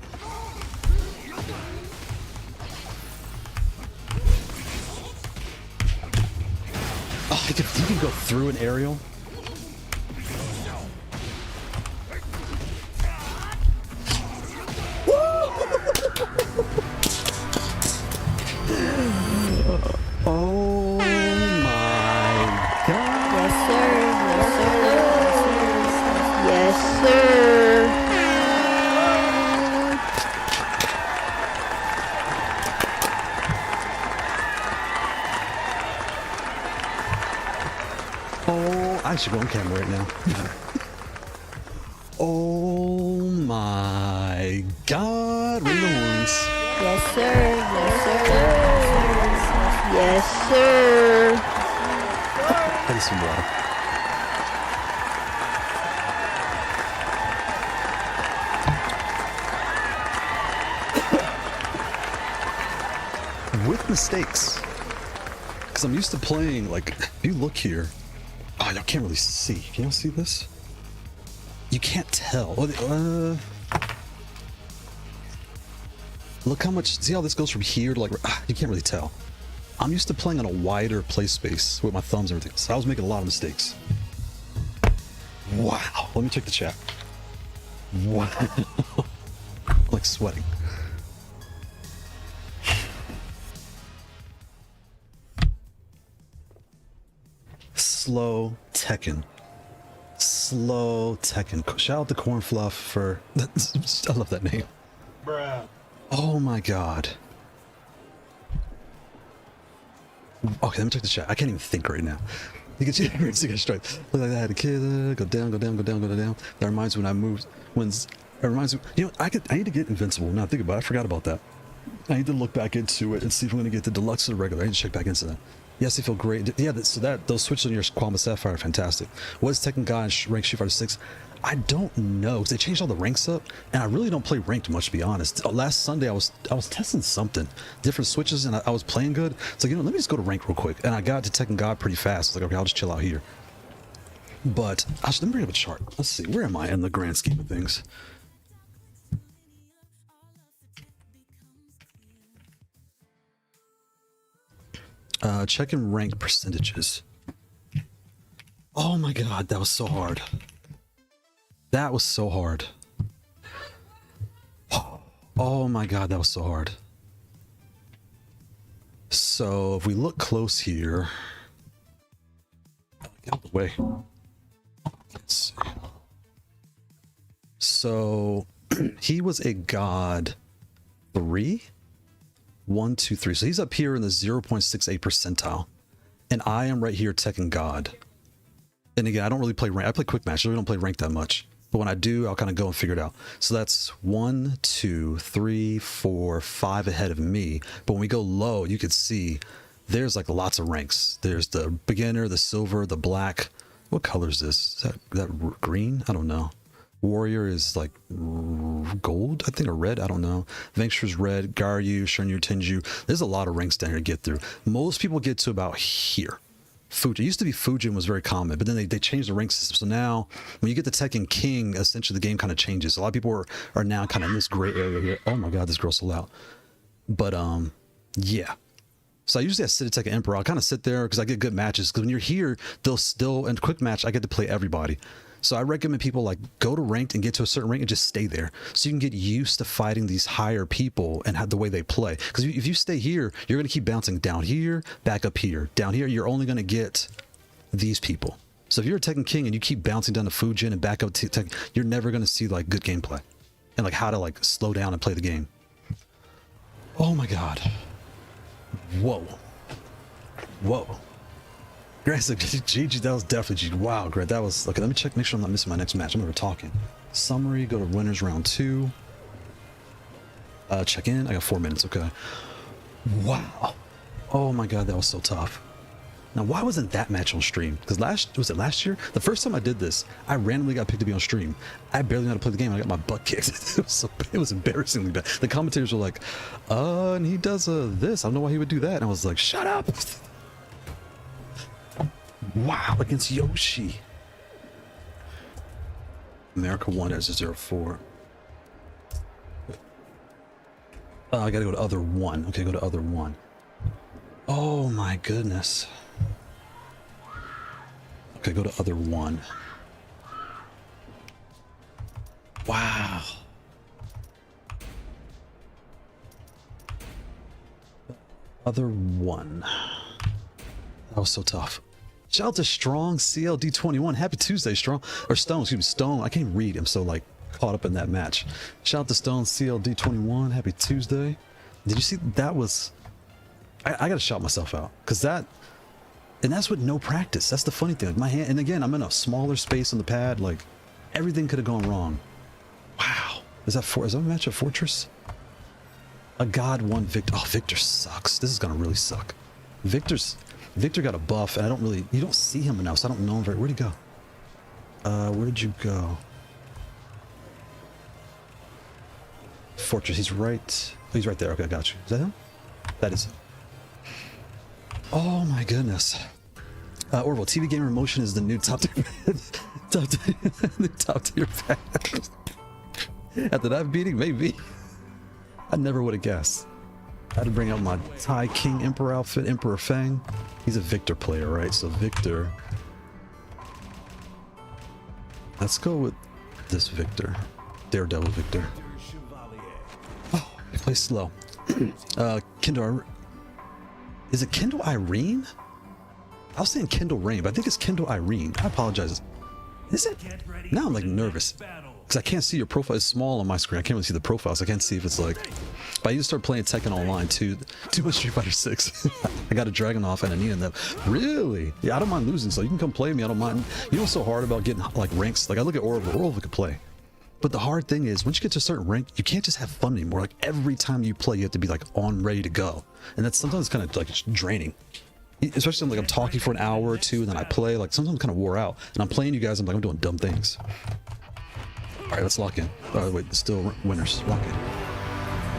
Oh, you can go through an aerial. Oh my god. Yes, sir. Yes, sir. Oh, I should go on camera right now. Oh my god. Ring the horns. Yes, sir. Yes, sir. Yes, sir. I need some water. With mistakes. Because I'm used to playing, like, if you look here. Oh, I can't really see. Can you see this? You can't tell. Look how much. See how this goes from here to like. You can't really tell. I'm used to playing on a wider play space with my thumbs and everything. So I was making a lot of mistakes. Wow. Let me check the chat. Wow. I'm like sweating. Slow Tekken. Slow Tekken. Shout out to Corn Fluff for. I love that name. Bruh. Oh my god. Okay, let me check the chat. I can't even think right now. You can see it straight. Look like that. A kid, go down, go down, go down, go down. That reminds me when I moved. It reminds me. You know, I need to get Invincible. Now think about it. I forgot about that. I need to look back into it and see if I'm going to get the deluxe or the regular. I need to check back into that. Yes, they feel great. Yeah, so those switches on your Qualma Sapphire are fantastic. What is Tekken God rank Street Fighter 6? I don't know, because they changed all the ranks up, and I really don't play ranked much, to be honest. Last Sunday, I was testing something, different switches, and I was playing good. It's like, you know, let me just go to rank real quick. And I got to Tekken God pretty fast. I was like, okay, I'll just chill out here. But, let me bring up a chart. Let's see, where am I in the grand scheme of things? Checking ranked percentages. Oh my god, that was so hard. That was so hard. Oh my god, that was so hard. So if we look close here, get out the way. Let's see. So he was a god 3, 1, 2, 3. So he's up here in the 0.68 percentile, and I am right here Tekken God. And again, I don't really play rank. I play quick match. I really don't play rank that much. But when I do, I'll kind of go and figure it out. So that's 1, 2, 3, 4, 5 ahead of me. But when we go low, you could see there's like lots of ranks. There's the beginner, the silver, the black. What color is this? Is that green? I don't know. Warrior is like gold, I think, or red. I don't know. Vengshu's red. Garyu, Shunryu, Tenju. There's a lot of ranks down here to get through. Most people get to about here. Fujin. It used to be Fujin was very common, but then they changed the rank system. So now when you get the Tekken King, essentially the game kind of changes. A lot of people are now kind of in this gray area here. Oh my god, this girl's so loud. But yeah. So I usually sit at Tekken Emperor. I'll kind of sit there because I get good matches. Because when you're here, they'll still, in quick match, I get to play everybody. So I recommend people like go to ranked and get to a certain rank and just stay there. So you can get used to fighting these higher people and the way they play. Because if you stay here, you're going to keep bouncing down here, back up here, down here. You're only going to get these people. So if you're a Tekken King and you keep bouncing down to Fujin and back up to Tekken, you're never going to see like good gameplay and like how to like slow down and play the game. Oh my god. Whoa. Whoa. Grant said, GG, that was definitely GG. Wow, Grant, that was... Okay, let me check, make sure I'm not missing my next match. I'm over talking. Summary, go to winners round 2. Check in. I got 4 minutes. Okay. Wow. Oh my god, that was so tough. Now, why wasn't that match on stream? Because was it last year? The first time I did this, I randomly got picked to be on stream. I barely knew how to play the game. I got my butt kicked. It was embarrassingly bad. The commentators were like, and he does this. I don't know why he would do that. And I was like, shut up. Wow, against Yoshi. America 1 as a 04. I gotta go to other 1. Okay, go to other 1. Oh my goodness. Okay, go to other 1. Wow. Other 1. That was so tough. Shout out to Strong CLD21. Happy Tuesday, Strong. Or Stone, excuse me, Stone. I can't even read. I'm so like caught up in that match. Shout out to Stone CLD21. Happy Tuesday. Did you see that was... I gotta shout myself out. Because that... And that's with no practice. That's the funny thing. Like my hand... And again, I'm in a smaller space on the pad. Like, everything could have gone wrong. Wow. Is that a match of Fortress? A God won Victor. Oh, Victor sucks. This is gonna really suck. Victor got a buff, and I don't really... You don't see him enough, so I don't know him very... Where'd he go? Where did you go? Fortress, he's right... Oh, he's right there. Okay, I got you. Is that him? That is him. Oh my goodness. Orville, TBGamer Motion is the new top tier... top tier pad. After that beating, maybe. I never would have guessed. I had to bring out my Thai King Emperor outfit, Emperor Fang. He's a Victor player, right? So Victor. Let's go with this Victor. Daredevil Victor. Oh, he plays slow. Kindle. Is it Kindle Irene? I was saying Kindle Rain, but I think it's Kindle Irene. I apologize. Is it? Now I'm like nervous. Because I can't see your profile. It's small on my screen. I can't really see the profile, so I can't see if it's like... But I used to start playing Tekken online too. Too much Street Fighter 6. I got a Dragon off and a Nina in that. Really? Yeah, I don't mind losing, so you can come play me. I don't mind. You know what's so hard about getting like ranks? Like I look at Orville. Orville could play. But the hard thing is, once you get to a certain rank, you can't just have fun anymore. Like every time you play, you have to be like on ready to go. And that's sometimes kind of like draining. Especially when like I'm talking for an hour or two and then I play, like sometimes I'm kind of wore out. And I'm playing you guys, I'm like, I'm doing dumb things. All right, let's lock in. Oh, wait, still winners. Lock in.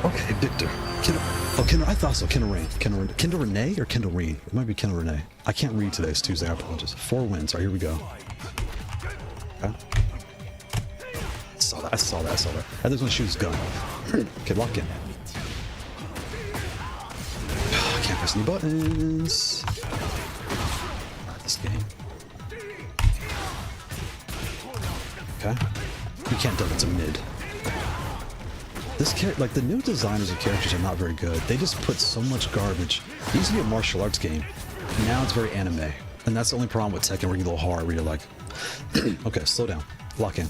Okay, Victor. Kendall, I thought so. Kendall Rain. Kendall Renee or Kendall Reen? It might be Kendall Renee. I can't read today. It's Tuesday. I apologize. 4 wins. All right, here we go. Okay. I saw that. I think he's gonna shoot his gun. Okay, lock in. I can't press any buttons. Alright, this game. Okay. You can't tell it's a mid. This character, like the new designers of characters are not very good. They just put so much garbage. It used to be a martial arts game. Now it's very anime. And that's the only problem with Tekken, where you get a little hard, where you're like, okay, slow down. Lock in.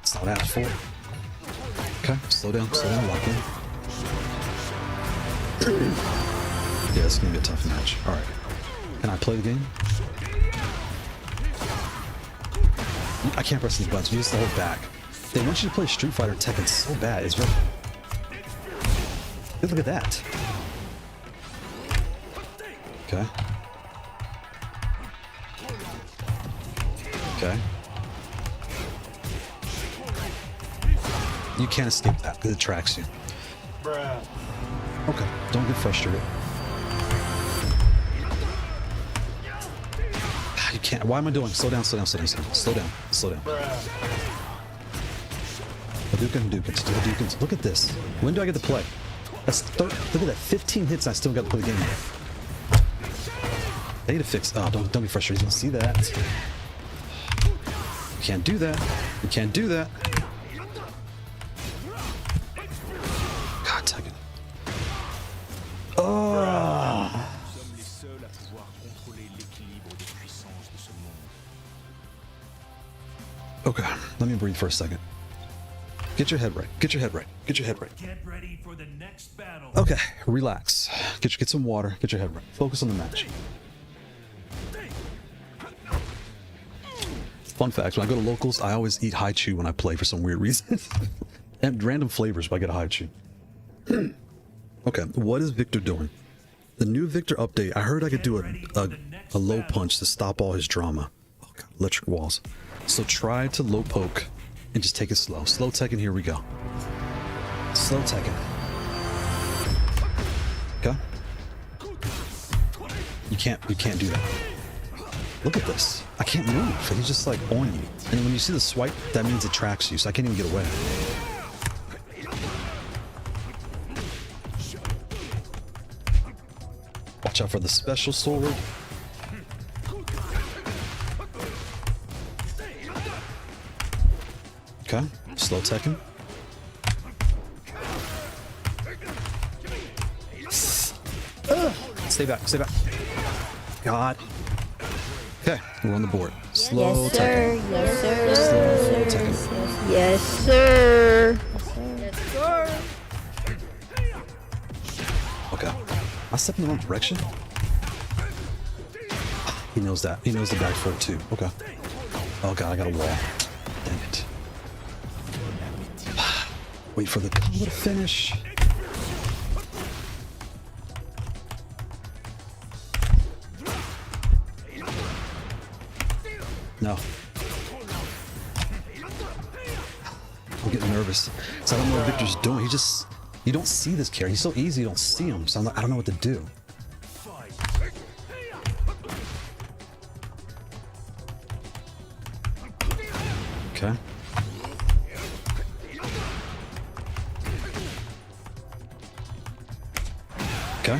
It's not asked for. Okay, slow down, lock in. Yeah, this is gonna be a tough match. Alright. Can I play the game? I can't press these buttons. You just hold back. They want you to play Street Fighter Tekken so bad. It's really... Look at that. Okay. Okay. You can't escape that because it tracks you. Bruh. Okay, don't get frustrated. You can't. Why am I doing? Slow down. Hadouken. Look at this. When do I get to play? Look at that. 15 hits and I still got to play the game. They need to fix. Oh, don't be frustrated. You don't see that. You can't do that. God, Tekken. Oh. Okay, let me breathe for a second. Get your head right. Get ready for the next battle. Okay, relax. Get some water. Get your head right. Focus on the match. Fun fact, when I go to locals, I always eat haichu when I play for some weird reason. And random flavors, but I get a haichu. Okay, what is Victor doing? The new Victor update, I heard I could do a low punch to stop all his drama. Oh god, electric walls. So try to low poke and just take it slow. Slow Tekken, here we go. Slow Tekken. Okay. You can't do that. Look at this. I can't move. He's just like on you. And when you see the swipe, that means it tracks you, so I can't even get away. Watch out for the special sword. Okay, slow Tekken. Stay back, stay back. God. Okay, we're on the board. Slow Yes, sir. Tekken. Yes, sir. Slow Yes, Tekken. sir. Yes, sir. Yes, sir. Okay. Am I stepping in the wrong direction? He knows that. He knows the back foot too. Okay. Oh god, I got a wall. Dang it. Wait for the combo to finish. No. I'm getting nervous. So I don't know what Victor's doing. He just... You don't see this character. He's so easy, you don't see him. So I'm like, I don't know what to do. Okay. Okay.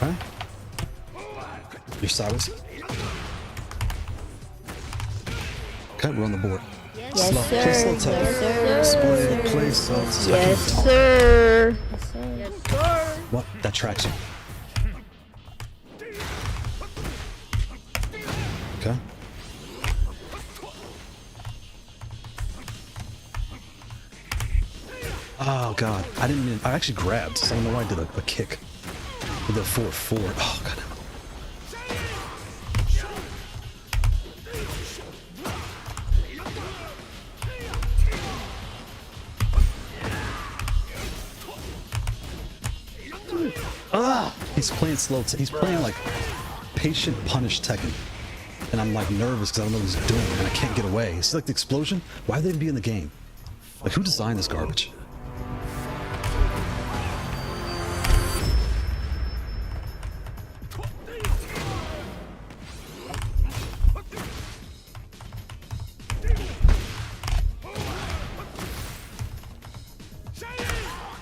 Okay. You're sideways. Okay, we're on the board. Yes, Slow. sir. Play slow Yes, Tekken. sir. Split, play slow. Yes, Tekken. sir. Yes, sir. What? That tracks you. Okay. Oh god, I didn't mean. I actually grabbed, so I don't know why I did a kick. With the forward. Oh god. He's playing slow. He's playing like patient punish Tekken, and I'm like nervous because I don't know what he's doing, and I can't get away. See like the explosion? Why would they be in the game? Like who designed this garbage?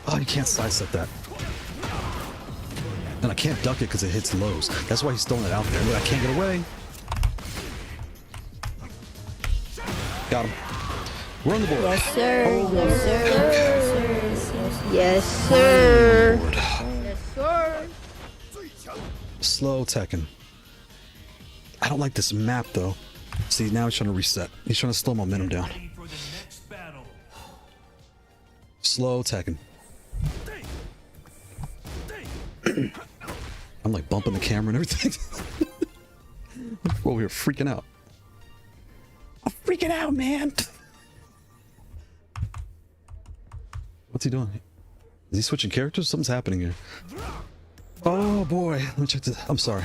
Oh, you can't sidestep that. And I can't duck it because it hits lows. That's why he's throwing it out there. Look, I can't get away. Got him. We're on the board. Yes, sir. Yes, sir. Yes, sir. Board. Yes, sir. Slow Tekken. I don't like this map though. See, now he's trying to reset. He's trying to slow momentum down. Ready for the next battle. Slow Tekken. I'm like bumping the camera and everything. We're over here freaking out. I'm freaking out, man. What's he doing? Is he switching characters? Something's happening here. Oh boy, let me check this. I'm sorry.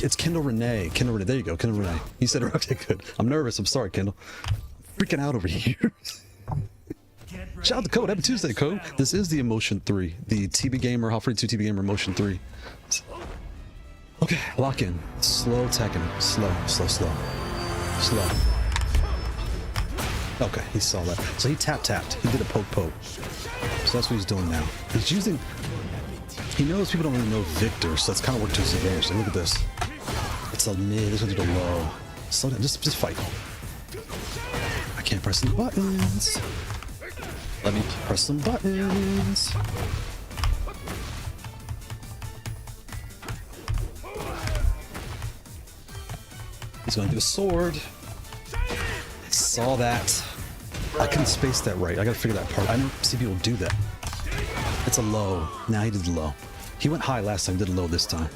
It's Kendall Renee. Kendall Renee. There you go, Kendall Renee. He said it. Okay, good. I'm nervous. I'm sorry, Kendall. I'm freaking out over here. Shout out to Code. Happy Tuesday, Code. This is the Emotion 3. The TBGamer, Haute42 TBGamer Emotion 3. Okay, lock in. Slow Tekken. Slow, slow, slow. Slow. Okay, he saw that. So he tapped. He did a poke. So that's what he's doing now. He's using... He knows people don't really know Victor, so that's kind of worked to his advantage. Like, look at this. It's a mid. This one's a low. Slow down. Just fight. I can't press any buttons. Let me press some buttons. He's gonna do a sword. Saw that. I couldn't space that right. I gotta figure that part. I don't see people do that. It's a low. Now he did the low. He went high last time, did a low this time.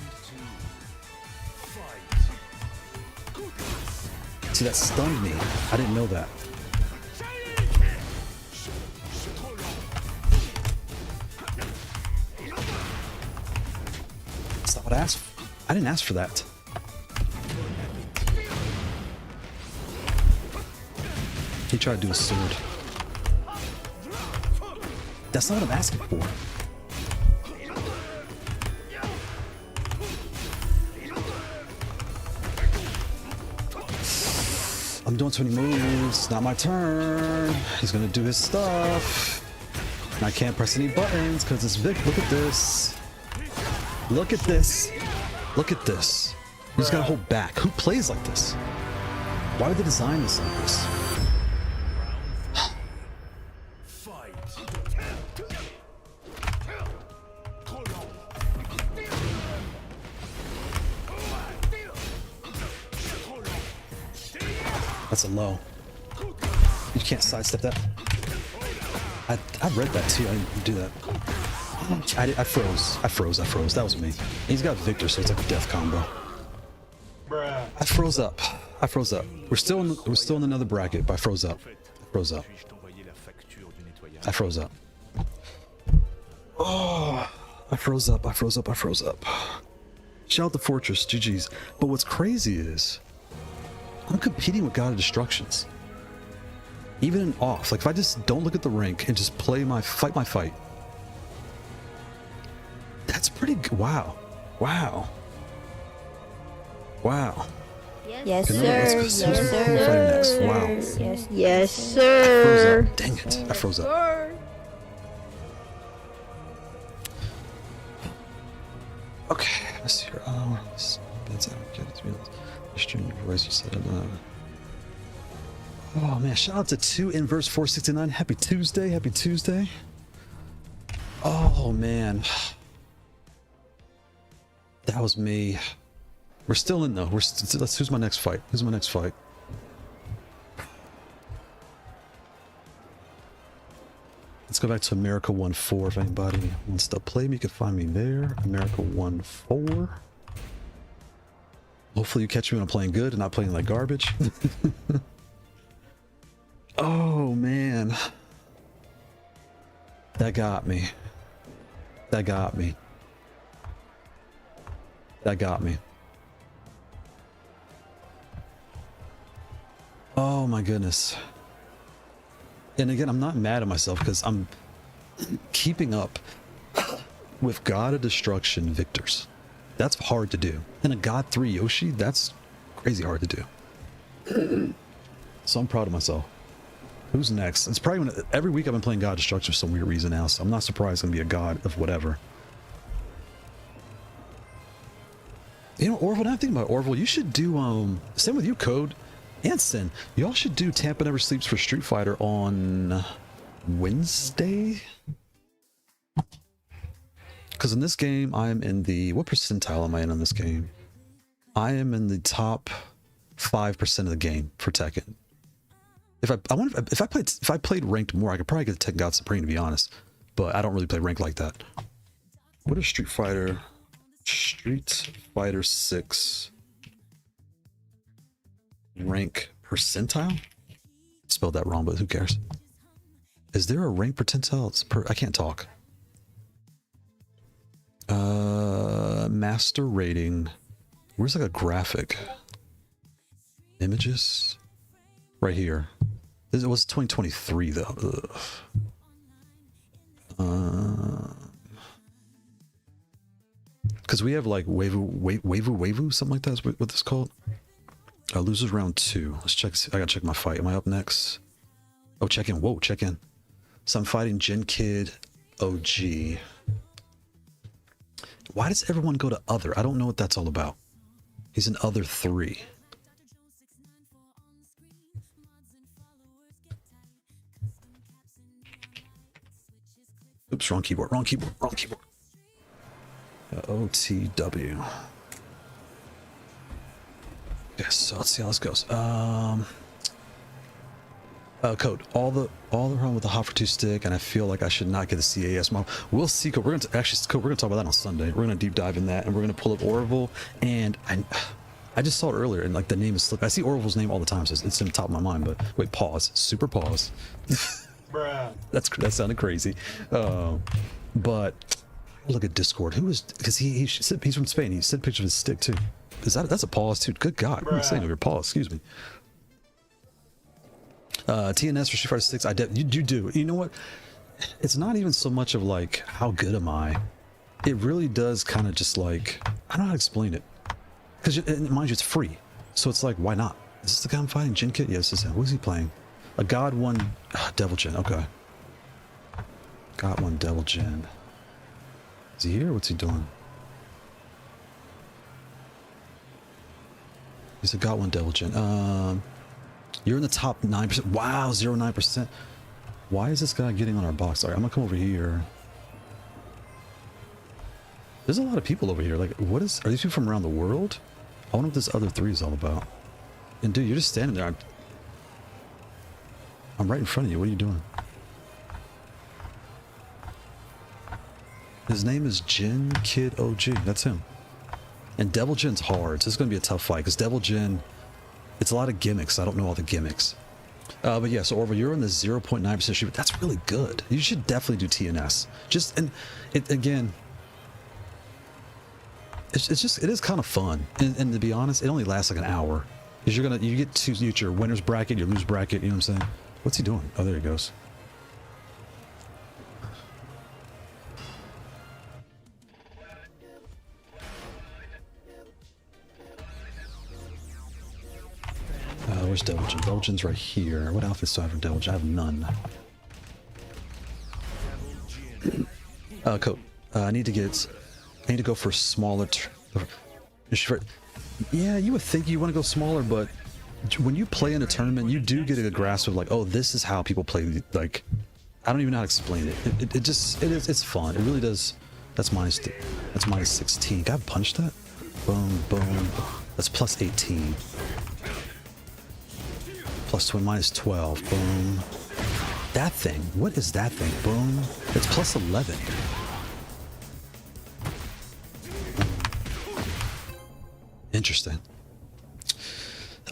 See, that stunned me. I didn't know that. That's not what I asked for. I didn't ask for that. He tried to do a sword. That's not what I'm asking for. I'm doing too many moves. Not my turn. He's gonna do his stuff. And I can't press any buttons because it's Vic. Look at this. Look at this. Look at this. You just gotta hold back. Who plays like this? Why would they design this like this? That's a low. You can't sidestep that. I read that too. I didn't do that. I froze. I froze. That was me. He's got Victor, so it's like a death combo. Bruh. I froze up. We're still in another bracket, but I froze up. I froze up. Oh, I froze up. Shout out to Fortress, GG's. But what's crazy is I'm competing with God of Destructions. Even in off, like if I just don't look at the rank and just play my fight. That's pretty good. Wow. Yes, Okay, sir. let's go. Yes, Who's fighting next? sir. Wow. Yes, Yes, Froze sir. up. Dang it. I froze up. Okay, let's see here. Oh man, shout out to 2 Inverse 469. Happy Tuesday. Oh man. That was me. We're still in though. Who's my next fight? Let's go back to America 1-4. If anybody wants to play me, you can find me there. America 1-4. Hopefully you catch me when I'm playing good and not playing like garbage. Oh man. That got me. Oh my goodness. And again, I'm not mad at myself because I'm keeping up with God of Destruction victors. That's hard to do. And a God 3 Yoshi, that's crazy hard to do. So I'm proud of myself. Who's next? It's probably every week I've been playing God of Destruction for some weird reason now, so I'm not surprised it's gonna be a God of whatever. You know, Orville, now I'm thinking about Orville, you should do same with you, Code and Sin. Y'all should do Tampa Never Sleeps for Street Fighter on Wednesday. Because in this game, I am in the, what percentile am I in this game? I am in the top 5% of the game for Tekken. If I played ranked more, I could probably get Tekken God Supreme, to be honest. But I don't really play ranked like that. What is Street Fighter 6 rank percentile? Spelled that wrong, but who cares? Is there a rank percentile? I can't talk. Master rating. Where's like a graphic? Images? Right here. It was 2023 though. Because we have like Wavu, something like that is what this is called. Losers round 2. Let's check. I gotta check my fight. Am I up next? Oh, check in. Whoa, check in. So I'm fighting Gen Kid OG. Why does everyone go to other? I don't know what that's all about. He's an other 3. Oops, wrong keyboard. OTW. Yes, so let's see how this goes. Code. All the wrong with the Haute42 stick, and I feel like I should not get the CAS model. We'll see. Code. We're gonna talk about that on Sunday. We're gonna deep dive in that, and we're gonna pull up Orville. And I just saw it earlier, and like the name is slipping. I see Orville's name all the time, so it's in the top of my mind. But wait, pause. Super pause. Bruh. That sounded crazy. But look at Discord. Who is? Because he's from Spain. He sent a picture of his stick too. That's a pause too. Good God, what am I saying over here? Pause. Excuse me. TNS for Street Fighter 6. You do. You know what? It's not even so much of like how good am I. It really does kind of just like, I don't know how to explain it. Because mind you, it's free, so it's like, why not? Is this the guy I'm fighting? Jin Kit? Yes, this is him. Who's he playing? A God 1 Devil Jin. Okay. God 1 Devil Jin. Is he here? What's he doing? He's a God 1 Devil Jin. You're in the top 9%. Wow, 0.9%. Why is this guy getting on our box? All right, I'm gonna come over here. There's a lot of people over here. Like, are these people from around the world? I wonder what this other 3 is all about. And dude, you're just standing there. I'm right in front of you. What are you doing? His name is Jin Kid OG. That's him. And Devil Jin's hard, so it's going to be a tough fight. Because Devil Jin, it's a lot of gimmicks. I don't know all the gimmicks. But yeah, so Orville, you're in the 0.9% shoot. That's really good. You should definitely do TNS. Again, it is kind of fun. And to be honest, it only lasts like an hour. Because you get to use your winner's bracket, your loser's bracket, you know what I'm saying? What's he doing? Oh, there he goes. Where's Devil Jin? Devil Jin's right here. What outfits do I have for Devil Jin? I have none. Coat. I need to go for smaller. Yeah, you would think you want to go smaller, but when you play in a tournament, you do get a grasp of like, oh, this is how people play. Like, I don't even know how to explain it. It's fun. It really does. That's minus 16. Can I punch that? Boom, boom. That's plus 18. Plus 20, minus 12. Boom. That thing. What is that thing? Boom. It's plus 11. Interesting.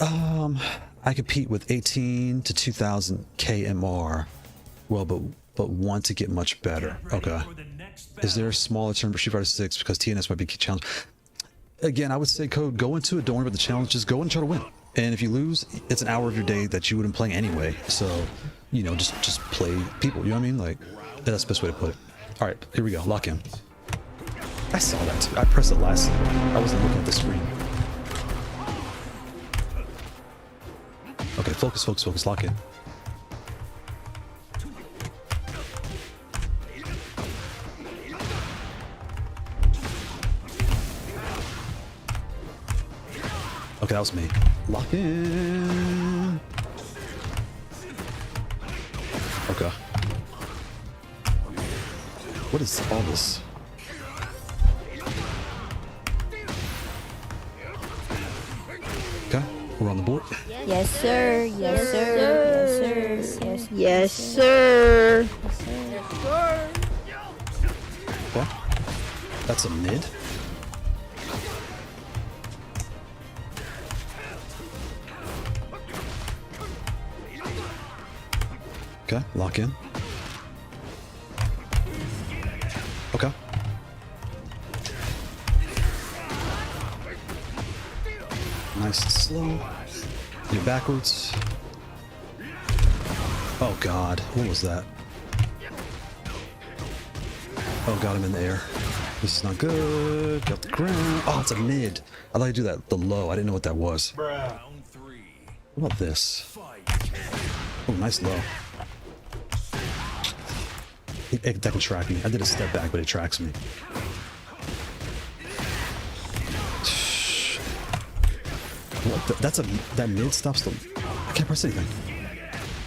I compete with 18 to 2000 KMR. Well, but want to get much better. Okay. Is there a smaller term for Street Fighter 6 because TNS might be key challenge? Again, I would say, Code, go into it. Don't worry about the challenge. Just go and try to win. And if you lose, it's an hour of your day that you wouldn't play anyway. So, you know, just play people. You know what I mean? Like, that's the best way to put it. All right, here we go. Lock in. I saw that too. I pressed it last second. I wasn't looking at the screen. Okay, focus, focus, focus. Lock in. Okay, that was me. Lock in. Okay. What is all this? Okay, we're on the board. Yes, sir. Yes, sir. Yes, sir. Yes, Yes, sir. Okay. That's a mid. Okay, lock in. Okay. Nice and slow. You're backwards. Oh God, what was that? Oh God, I'm in the air. This is not good. Got the ground. Oh, it's a mid. I like to do that, the low. I didn't know what that was. Bruh. What about this? Oh, nice low. That can track me. I did a step back, but it tracks me. What the, that mid stops the... I can't press anything.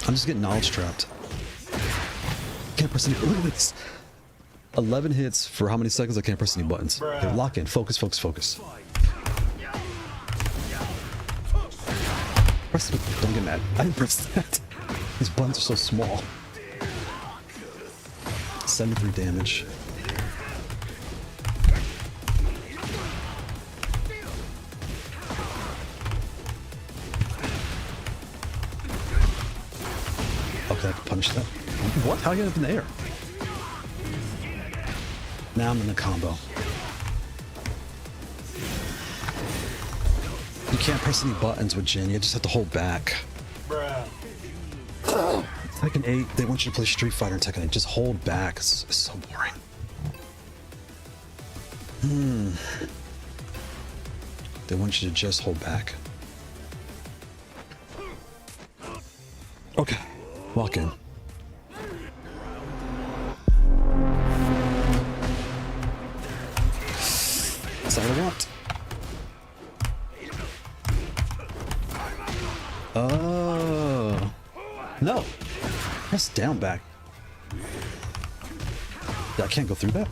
I'm just getting knowledge trapped. Can't press any... Look at this. 11 hits for how many seconds? I can't press any buttons. Okay, lock in. Focus, focus, focus. Press... Don't get mad. I didn't press that. These buttons are so small. 73 damage. Punish that. What? How do I get up in the air? Now I'm in the combo. You can't press any buttons with Jin. You just have to hold back. Bruh. Tekken 8, they want you to play Street Fighter in Tekken 8. Just hold back. It's so boring. They want you to just hold back. Okay, lock in. That's all I want. Oh. No. Press down back. Yeah, I can't go through that.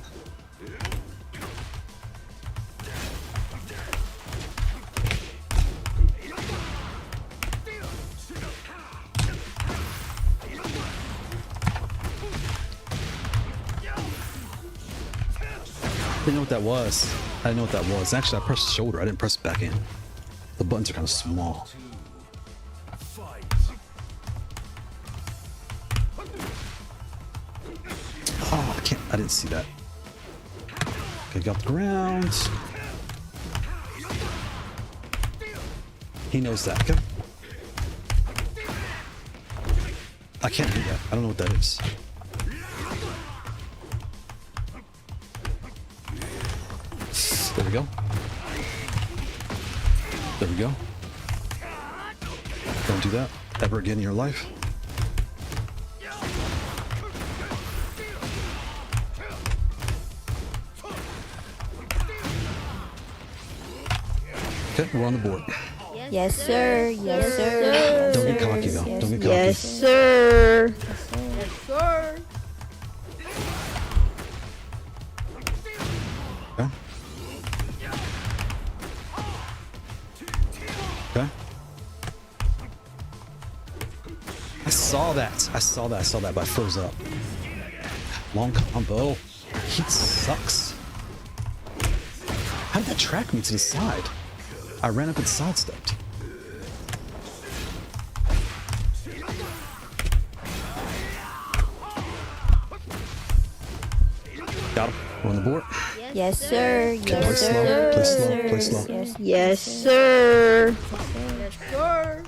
I didn't know what that was. I didn't know what that was. Actually, I pressed shoulder. I didn't press back in. The buttons are kind of small. Oh, I can't. I didn't see that. Okay, got the ground. He knows that. Okay. I can't do that. I don't know what that is. There we go. There we go. Don't do that ever again in your life. Okay, we're on the board. Yes, sir. Yes, sir. Don't get cocky though. Don't get cocky. Yes, sir. Yes, sir. Okay. Okay. I saw that. I saw that. I saw that, but I froze up. Long combo. Heat sucks. How did that track me to the side? I ran up and sidestepped. Got him. We're on the board. Yes, sir. Okay, Yes, play sir. slow. Play slow. Yes, Play sir. slow. Yes, Yes, sir. Yes, sir.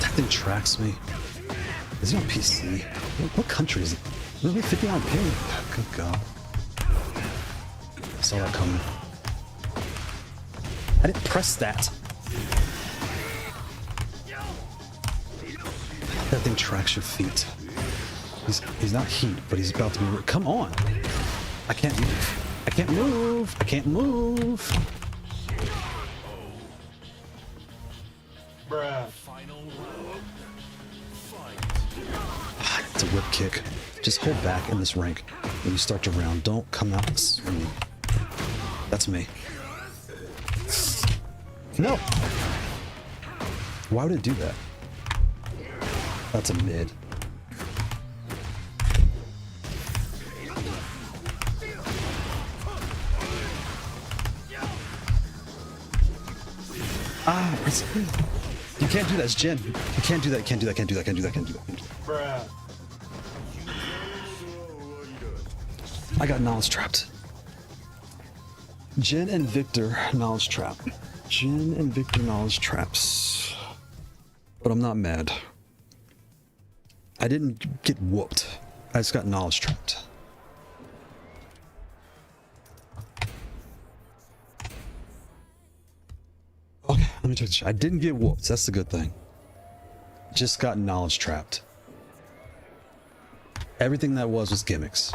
That thing tracks me. Is it on PC? What country is it? Really 59 ping? Good God. Saw that coming. I didn't press that. That thing tracks your feet. He's not heat, but he's about to be. Come on! I can't move. I can't move. I can't move. Bruh. It's a whip kick. Just hold back in this rank when you start your round. Don't come out swinging. That's me. No! Why would it do that? That's a mid. Ah, you can't do that, it's Jin. You can't do that, can't do that, can't do that, can't do that, can't do that. Bruh. I got knowledge trapped. Jin and Victor knowledge trap. Jin and Victor knowledge traps. But I'm not mad. I didn't get whooped. I just got knowledge trapped. Okay, let me check this. I didn't get whooped. That's the good thing. Just got knowledge trapped. Everything that was gimmicks.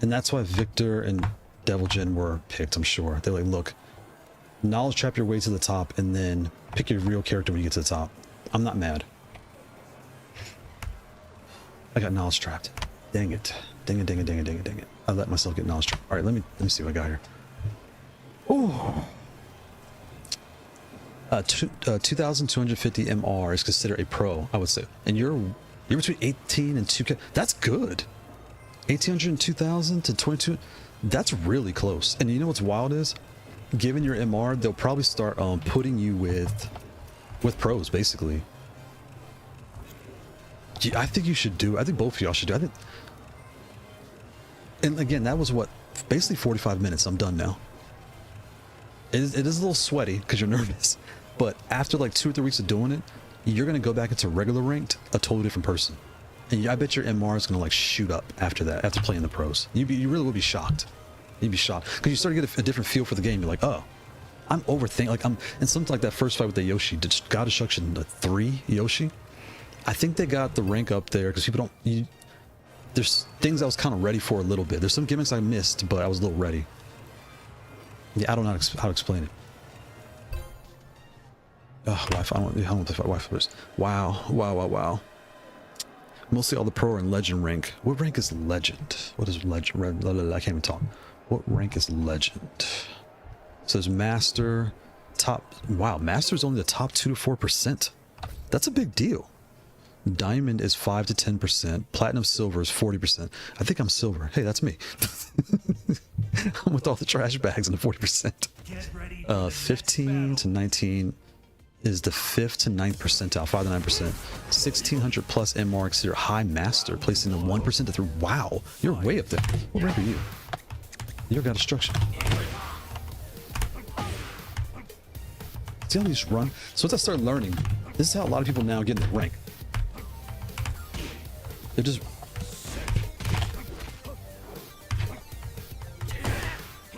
And that's why Victor and Devil Jin were picked, I'm sure. They're like, look, knowledge trap your way to the top and then pick your real character when you get to the top. I'm not mad. I got knowledge trapped. Dang it. Dang it, dang it, dang it, dang it, dang it. I let myself get knowledge trapped. All right, let me see what I got here. Ooh. 2,250 MR is considered a pro, I would say. And you're between 18 and 2K. That's good. 1,800 and 2,000 to 22. That's really close. And you know what's wild is, given your MR, they'll probably start putting you with pros, basically. I think you should do. I think both of y'all should do. I think. And again, that was what, basically 45 minutes. I'm done now. It is a little sweaty because you're nervous, but after like 2 or 3 weeks of doing it, you're gonna go back into regular ranked a totally different person. And I bet your MR is gonna like shoot up after that, after playing the pros. You really would be shocked. You'd be shocked because you start to get a different feel for the game. You're like, oh, I'm overthinking. Like and something like that first fight with the Yoshi, God Destruction 3 Yoshi. I think they got the rank up there because people don't. There's things I was kind of ready for a little bit. There's some gimmicks I missed, but I was a little ready. Yeah, I don't know how to explain it. Oh, Wi-Fi. I don't want to play Wi-Fi first. Wow. Mostly all the pro are in legend rank. What rank is legend? What is legend? I can't even talk. What rank is legend? So there's master, top. Wow, master is only the top 2 to 4%. That's a big deal. Diamond is 5 to 10%. Platinum, silver is 40%. I think I'm silver. Hey, that's me. I'm with all the trash bags and the 40%. 15 to 19 is the 5th to 9th percentile, 5 to 9%. 1600 plus MR exceed high master, placing the 1% to 3. Wow, you're way up there. What rank are you? You got destruction. See how they just run? So once I started learning, this is how a lot of people now get in the rank. They're just.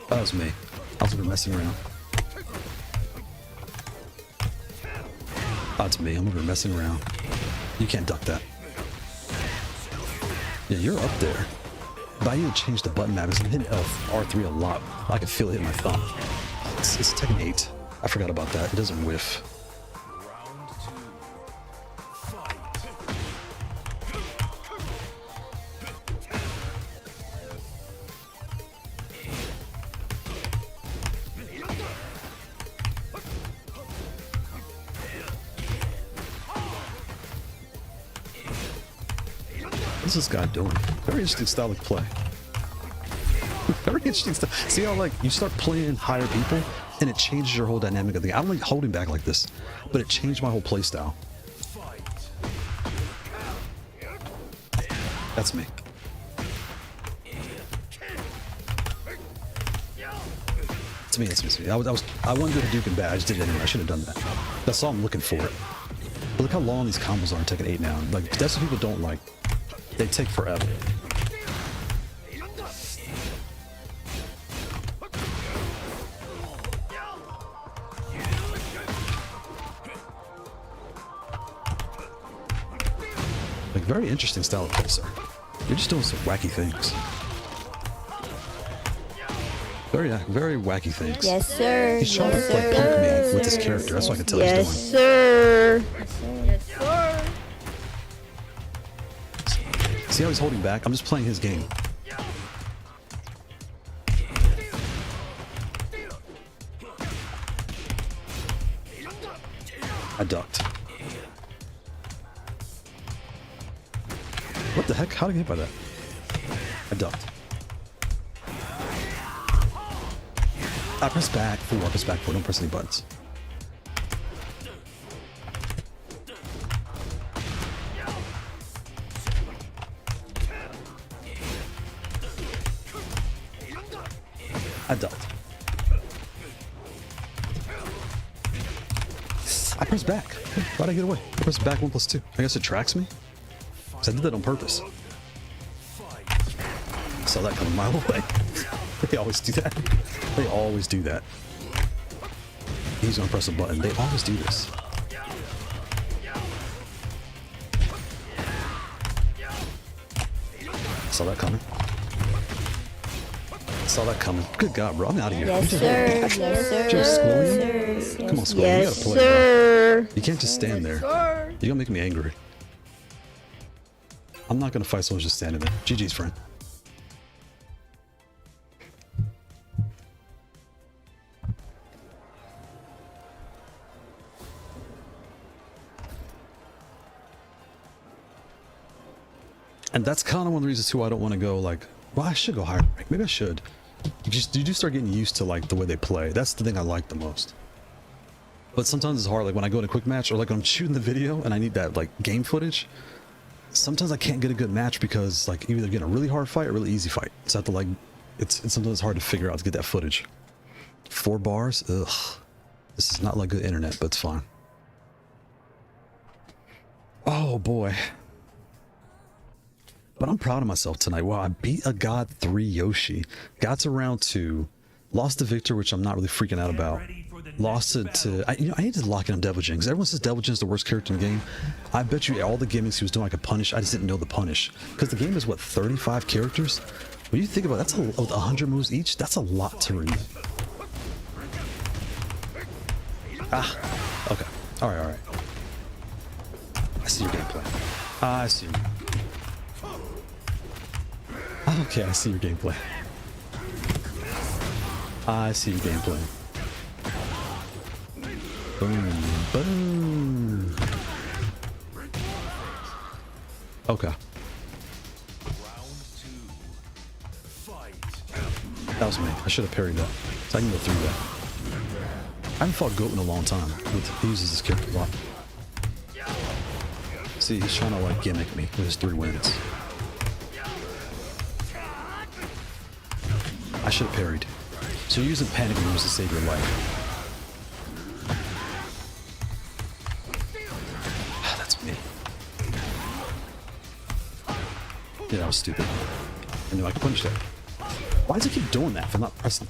That was me. I was messing around. That's me. I'm over messing around. You can't duck that. Yeah, you're up there. But I need to change the button map because I'm hitting R3 a lot. I can feel it in my thumb. It's Tekken 8. I forgot about that. It doesn't whiff. What's this guy doing? Very interesting style of play. Very interesting stuff. See how like you start playing higher people and it changes your whole dynamic of the game. I don't like holding back like this, but it changed my whole play style. That's me. It's me. I wanted to do Duke and bad. I just did it anyway. I should have done that. That's all I'm looking for. But look how long these combos are in Tekken 8 now. Like that's what people don't like. They take forever. Like very interesting style of play, sir. You're just doing some wacky things. Very wacky things. Yes, sir. He's trying to like punk me with this character. That's what I can tell Yes, he's doing. sir. Yes, sir. See how he's holding back? I'm just playing his game. I ducked. What the heck? How did I get hit by that? I ducked. I press back 4, I press back 4, don't press any buttons. I ducked. I press back. Why'd I get away? I press back 1+2. I guess it tracks me? Because I did that on purpose. Saw that coming a mile away. They always do that. They always do that. He's gonna press a button. They always do this. Saw that coming. Saw that coming. Good God, bro. I'm out of here. Yes, sir. Yes, sir. Just schooling? Yes, sir. Come on, school. Yes, You gotta play, bro. sir. You can't just stand there. Sir. You're gonna make me angry. I'm not gonna fight someone just standing there. GG's, friend. And that's kind of one of the reasons too I don't want to go like, well, I should go higher rank. Maybe I should. you do start getting used to like the way they play. That's the thing I like the most. But sometimes it's hard, like when I go in a quick match or like when I'm shooting the video and I need that like game footage. Sometimes I can't get a good match because like either getting a really hard fight or a really easy fight. So I have to like, it's sometimes hard to figure out to get that footage. 4 bars, ugh. This is not like good internet, but it's fine. Oh boy. But I'm proud of myself tonight. Wow, I beat a God 3 Yoshi. Got to round 2. Lost to Victor, which I'm not really freaking out about. Lost it to... I need to lock in on Devil Jin, because everyone says Devil Jin is the worst character in the game. I bet you all the gimmicks he was doing I could punish. I just didn't know the punish. Because the game is, what, 35 characters? When you think about it, that's 100 moves each. That's a lot to read. Ah, okay. Alright, alright. I see your gameplay. I see your... Okay, I see your gameplay. I see your gameplay. Boom, boom. Okay. That was me. I should have parried that. So I can go through that. I haven't fought Goat in a long time. He uses this character a lot. See, he's trying to like gimmick me with his 3 wins. I should have parried. So you're using panic moves to save your life. That's me. Yeah, that was stupid. I knew I could punish that. Why does it keep doing that if I'm not pressing?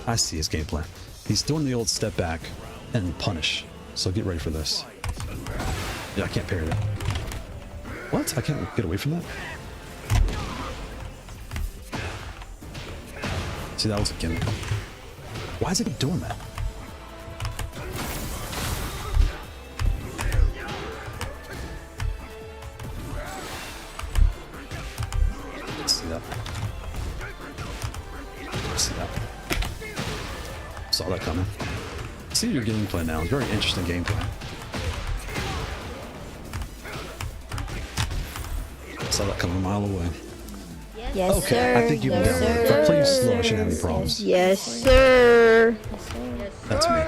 I see his game plan. He's doing the old step back and punish. So get ready for this. Yeah, I can't parry that. What? I can't get away from that? See, that was a gimmick. Why is it keep doing that? See that? See that? Saw that coming. See your gameplay now. It's very interesting gameplay. Saw that coming a mile away. Yes, okay, sir. I think you can Yes, download. If I play you slow, I shouldn't have any problems. Yes, sir. That's me.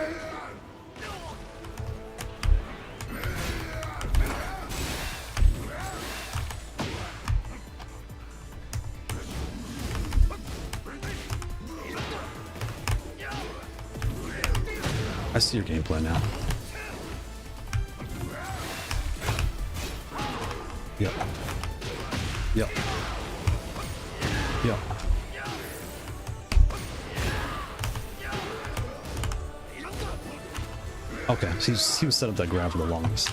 I see your gameplay now. Yep. Yep. Yep. Okay, so he was set up that grab for the longest.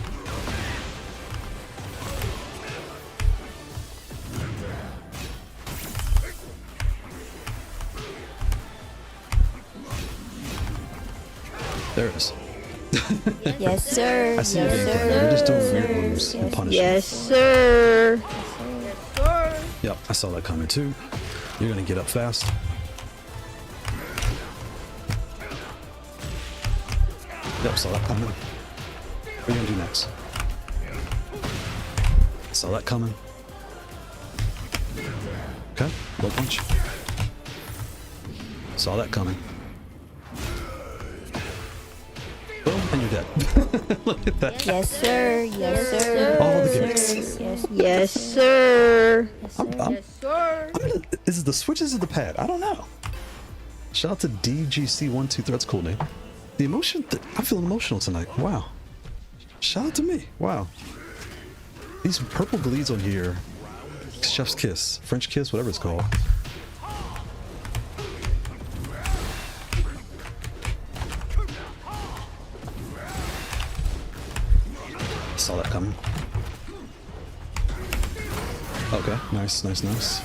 There it is. Yes, sir. I see Yes, your gameplay. sir. You're just doing Yes, weird sir. moves and Yes, punishing. Yes, sir. Yep, I saw that coming too. You're gonna get up fast. Yep, saw that coming. What are you gonna do next? Saw that coming. Okay, low punch. Saw that coming. Boom, and you're dead. Look at that. Yes, sir. Yes, sir. All the Yes, gimmicks. sir. Yes, Yes, sir. Is it the switch? Is it the pad? I don't know. Shout out to DGC123. That's a cool name. The emotion. I'm feeling emotional tonight. Wow. Shout out to me. Wow. These purple Gledes on here. Chef's kiss, French kiss, whatever it's called. Saw that coming. Okay, nice, nice, nice.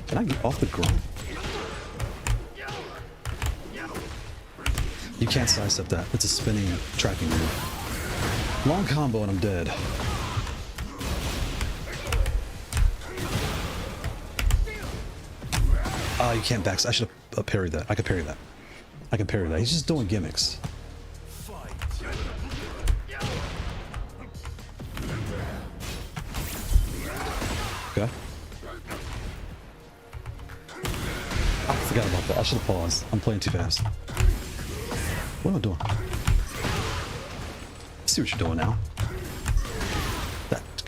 Can I get off the ground? You can't sidestep that. It's a spinning tracking move. Long combo and I'm dead. You can't back. I should have parried that. I could parry that. I can parry that. He's just doing gimmicks. forgot about that. I should have paused. I'm playing too fast. What am I doing? I see what you're doing now.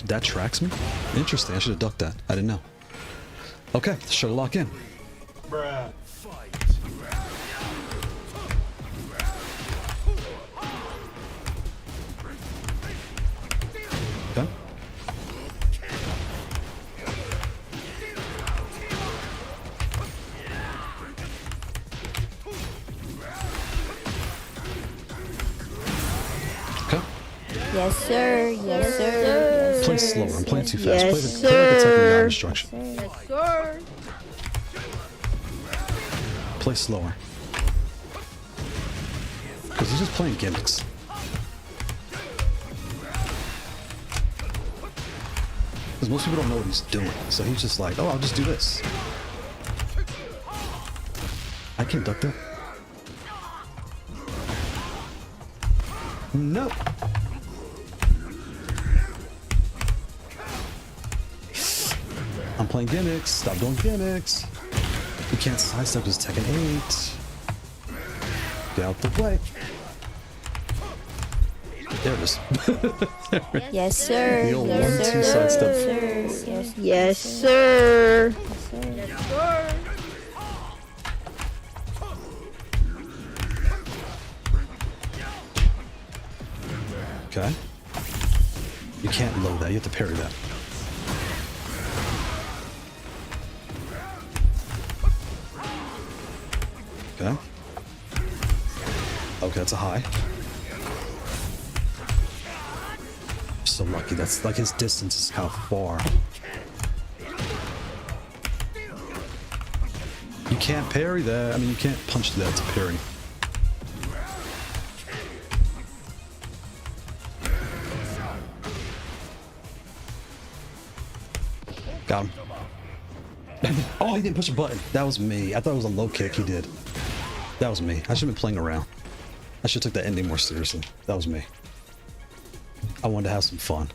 That tracks me? Interesting. I should have ducked that. I didn't know. Okay, should have locked in. Bruh. Okay. Okay. Yes, sir. Yes, sir. Play slower. I'm playing too fast. Yes, play like a Tekken guy sir. instruction. Yes, sir. Play slower. Because he's just playing gimmicks. Because most people don't know what he's doing. So he's just like, oh, I'll just do this. I can't duck that. No. I'm playing gimmicks. Stop doing gimmicks. You can't sidestep this Tekken 8. Get out the way. There it is. Yes, sir. The old Yes, 1-2 sir. sidestep. Yes, sir. Okay. You can't load that. You have to parry that. Okay. Okay, that's a high. So lucky. That's like his distance is how far. You can't parry that. I mean, you can't punch that to parry. Got him. Oh, he didn't push a button. That was me. I thought it was a low kick he did. That was me. I should have been playing around. I should have took that ending more seriously. That was me. I wanted to have some fun.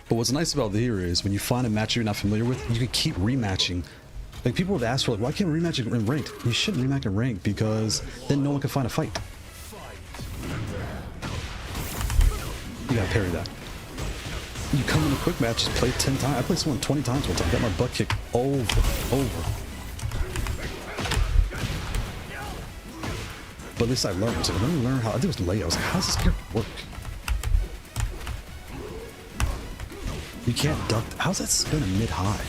But what's nice about here is when you find a match you're not familiar with, you can keep rematching. Like people would ask for like, why can't we rematch in ranked? You shouldn't rematch in ranked because then no one can find a fight. You gotta parry that. You come in a quick match, just play 10 times. I played someone 20 times one time, got my butt kicked over. But at least I learned. So let me learn how. I think it was late. I was like, how does this character work? You can't duck. How's that spin a mid-high?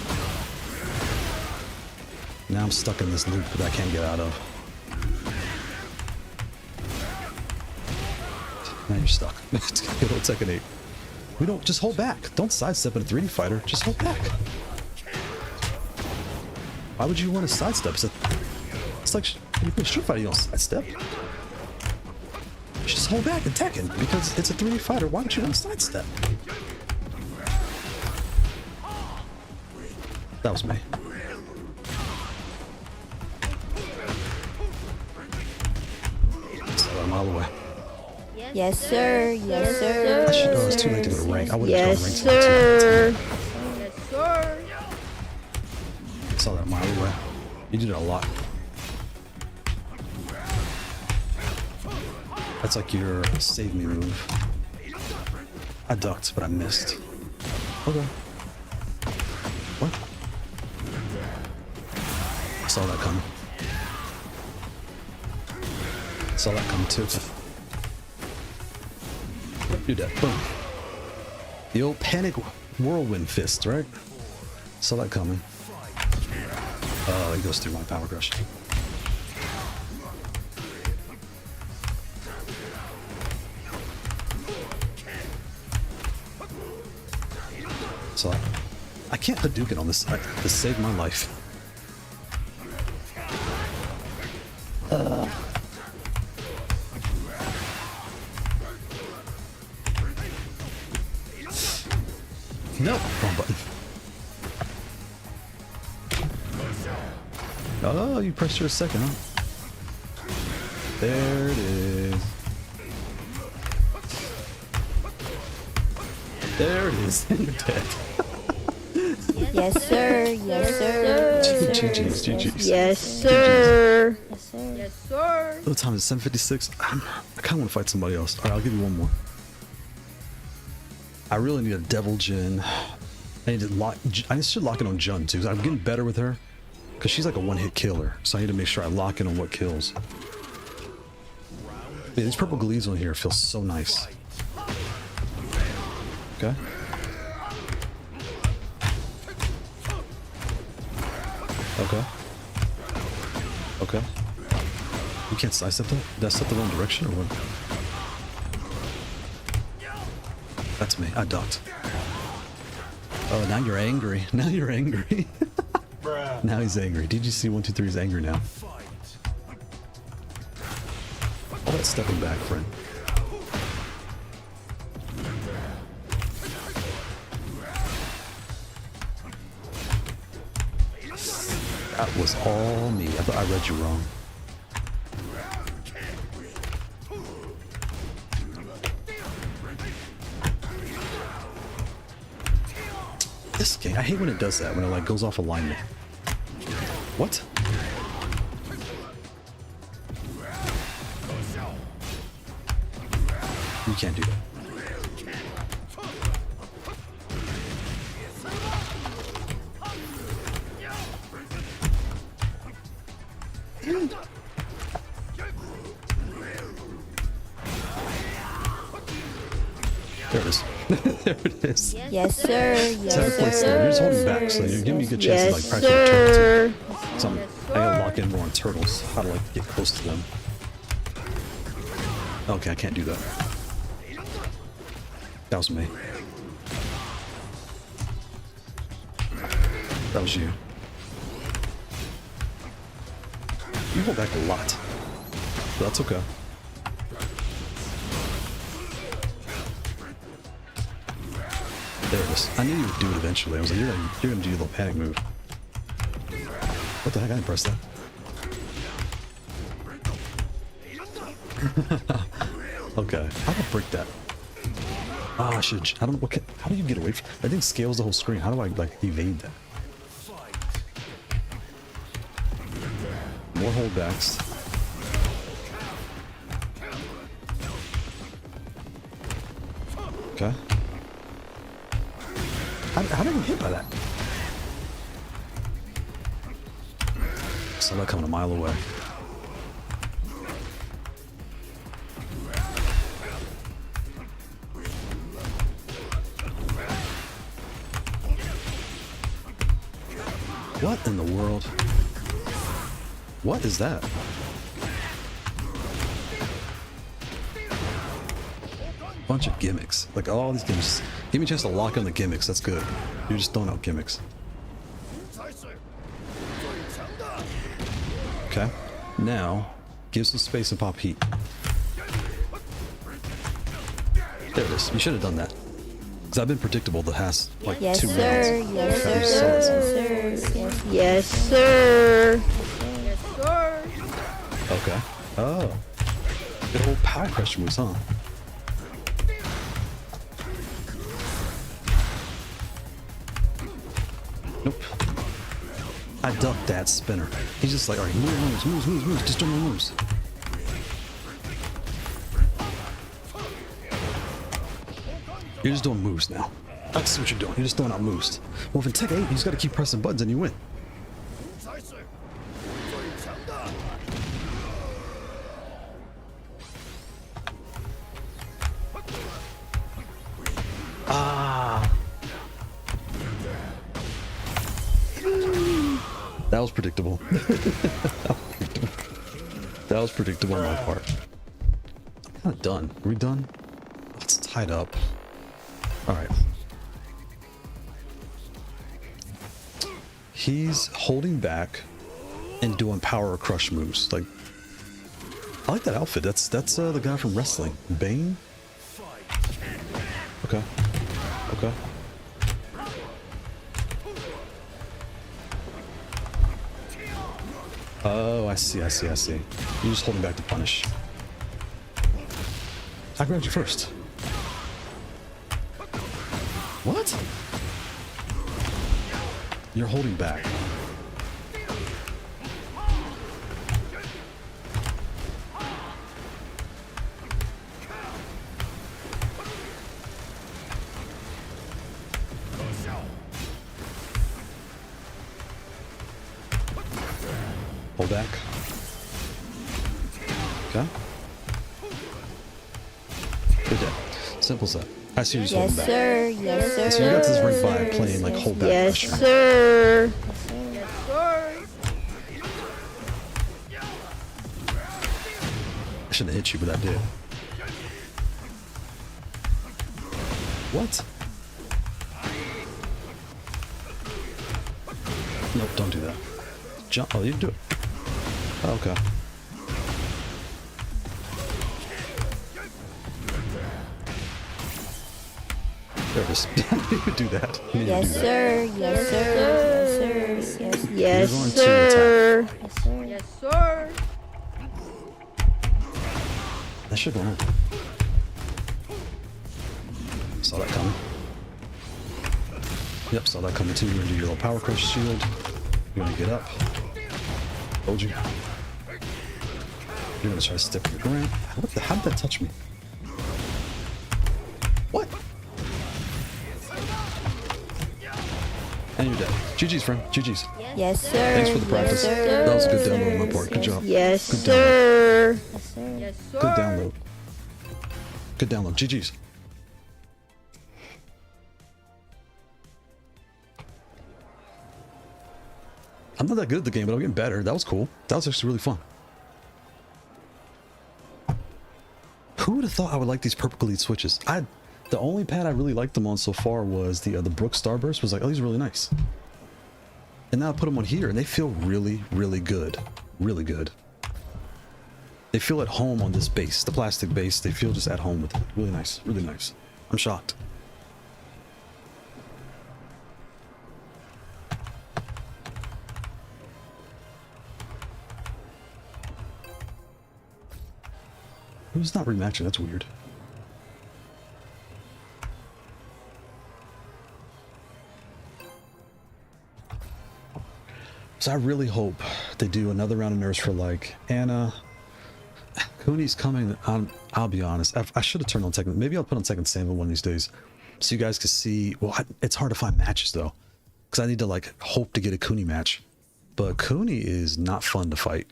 Now I'm stuck in this loop that I can't get out of. Now you're stuck. Good old Tekken 8. We don't just hold back. Don't sidestep in a 3D fighter. Just hold back. Why would you want to sidestep? It's like when you play Street Fighter, you don't sidestep. You just hold back in Tekken because it's a 3D fighter. Why would you not sidestep? That was me. So I'm all the way. Yes, sir. Yes, sir. I should know it's too late to go to rank. I would have Yes, gone rank sir. Yes, sir. Saw that a mile away. You did it a lot. That's like your save me move. I ducked, but I missed. Okay. What? I saw that coming. Saw that coming too. Do that. Boom. The old panic whirlwind fist, right? Saw that coming. Oh, he goes through my power crush. So I can't Hadouken on this side. This saved my life. No, wrong button. Oh, you pressed your second, huh? There it is. There it is. You're dead. Yes, sir. Yes, sir. GG's, GG's. Yes, sir. Yes, sir. Yes, sir. The time is 7:56. I kind of want to fight somebody else. All right, I'll give you one more. I really need a Devil Jin. I need to lock. I should lock it on Jun too, because I'm getting better with her. Because she's like a one-hit killer, so I need to make sure I lock in on what kills. Yeah, these purple glees on here feel so nice. Okay. Okay. Okay. You can't sidestep that? Did I step the wrong direction or what? That's me. I ducked. Oh, now you're angry. Now you're angry. Bruh. Now he's angry. DGC123 is angry now. All that stepping back, friend. That was all me. I thought I read you wrong. This game, I hate when it does that, when it like goes off alignment. What? You can't do that. There it is. There it is. Yes, sir. Yes, Try to place there. You're just holding back, so you're giving me a good chance to like Yes, practice with turtle too. sir. So I gotta lock in more on turtles. How to like get close to them. Okay, I can't do that. That was me. That was you. You hold back a lot. But that's okay. There it is. I knew you would do it eventually. I was like, you're gonna do your little panic move. What the heck? I didn't press that. Okay. How do I break that? Ah, I should. I don't know. How do you get away from that? Thing scales the whole screen. How do I like evade that? More holdbacks. Okay. How did I get hit by that? Saw that coming a mile away. What in the world? What is that? Bunch of gimmicks. Like all these gimmicks. Give me a chance to lock in the gimmicks. That's good. You're just throwing out gimmicks. Okay. Now, give some space and pop heat. There it is. You should have done that. Because I've been predictable the past like Yes, 2 sir. rounds. Yes, Okay, sir. so- Yes, sir. Yes, sir. Yes, sir. Okay. Oh. Good old power pressure moves, huh? Nope. I ducked that spinner. He's just like, alright, moves. Just don't moves. You're just doing moves now. That's what you're doing. You're just throwing out moves. Well, if in Tekken 8, you just gotta keep pressing buttons and you win. Ah. That was predictable. That was predictable on my part. I'm kind of done. Are we done? It's tied up. Alright. He's holding back and doing power crush moves. Like, I like that outfit. That's the guy from wrestling. Bane? Okay. Okay. Oh, I see. You're just holding back to punish. I grabbed you first. What? You're holding back. Hold back. Okay. Good day. Simple set. I see you just holding Yes, back. sir. Yes, sir. So you got this ring by playing like hold back Yes, pressure. sir. Yes, sir. I shouldn't have hit you, but I did. What? Nope, don't do that. Jump. Oh, you can do it. Oh, okay. There it is. You could do that. You need to Yes, do that. sir. Yes, sir. Yes, sir. Yes, Yes, You're going to sir. yes, sir. Yes, sir. That should go on. Saw that coming. Yep, saw that coming too. You're gonna do your little power crush shield. You're gonna get up. Told you. You're gonna try to step your ground. What the? How did that touch me? What? And you're dead. GG's, friend. GG's. Yes, sir. Thanks for the practice. Yes, sir. That was a good download on my part. Good job. Yes, Good sir. Yes, sir. Yes, sir. Good download. Good download. GG's. I'm not that good at the game, but I'm getting better. That was cool. That was actually really fun. Who would have thought I would like these purple Glede switches? The only pad I really liked them on so far was the Brook Starburst. Was like, oh, these are really nice. And now I put them on here, and they feel really, really good. Really good. They feel at home on this base, the plastic base. They feel just at home with it. Really nice. Really nice. I'm shocked. Who's not rematching? That's weird. So I really hope they do another round of nerfs for like Anna. Cooney's coming. I'll be honest. I should have turned on Tekken. Maybe I'll put on Tekken Samba one of these days, so you guys can see. Well, it's hard to find matches though, because I need to like hope to get a Cooney match. But Cooney is not fun to fight.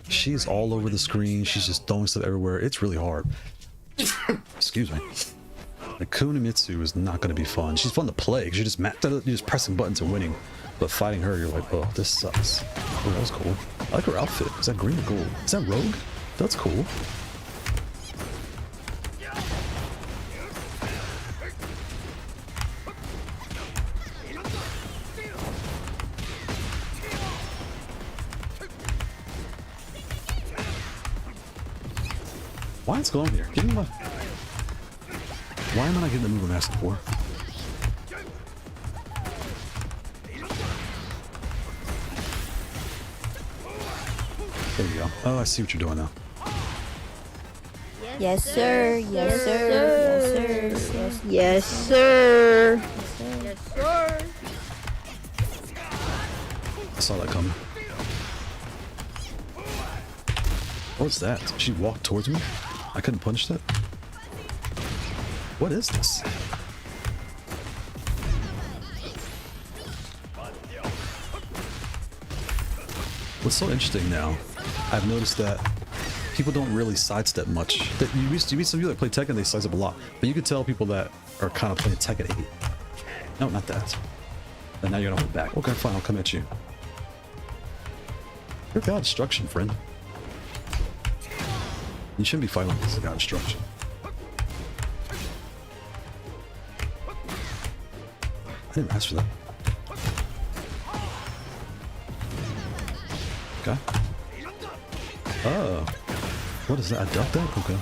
She's all over the screen. She's just throwing stuff everywhere. It's really hard. Excuse me. The Kunimitsu is not going to be fun. She's fun to play because you're just pressing buttons and winning. But fighting her, you're like, oh, this sucks. Oh, that was cool. I like her outfit. Is that green or gold? Is that Rogue? That's cool. Why is going here? Give me my... Why am I not getting the move I'm asking for? There you go. Oh, I see what you're doing now. Yes, sir. Yes, sir. Yes, sir. Yes, sir. Yes, Yes, sir. sir. I saw that coming. What's that? She walked towards me? I couldn't punch that? What is this? What's so interesting now, I've noticed that people don't really sidestep much. That you meet some people that play Tekken, they sidestep a lot. But you can tell people that are kind of playing Tekken 8. No, not that. And now you're gonna hold back. Okay, fine, I'll come at you. You're God Destruction, friend. You shouldn't be fighting like this is God Destruction. I didn't ask for that. Okay. Oh. What is that? I ducked that? Okay.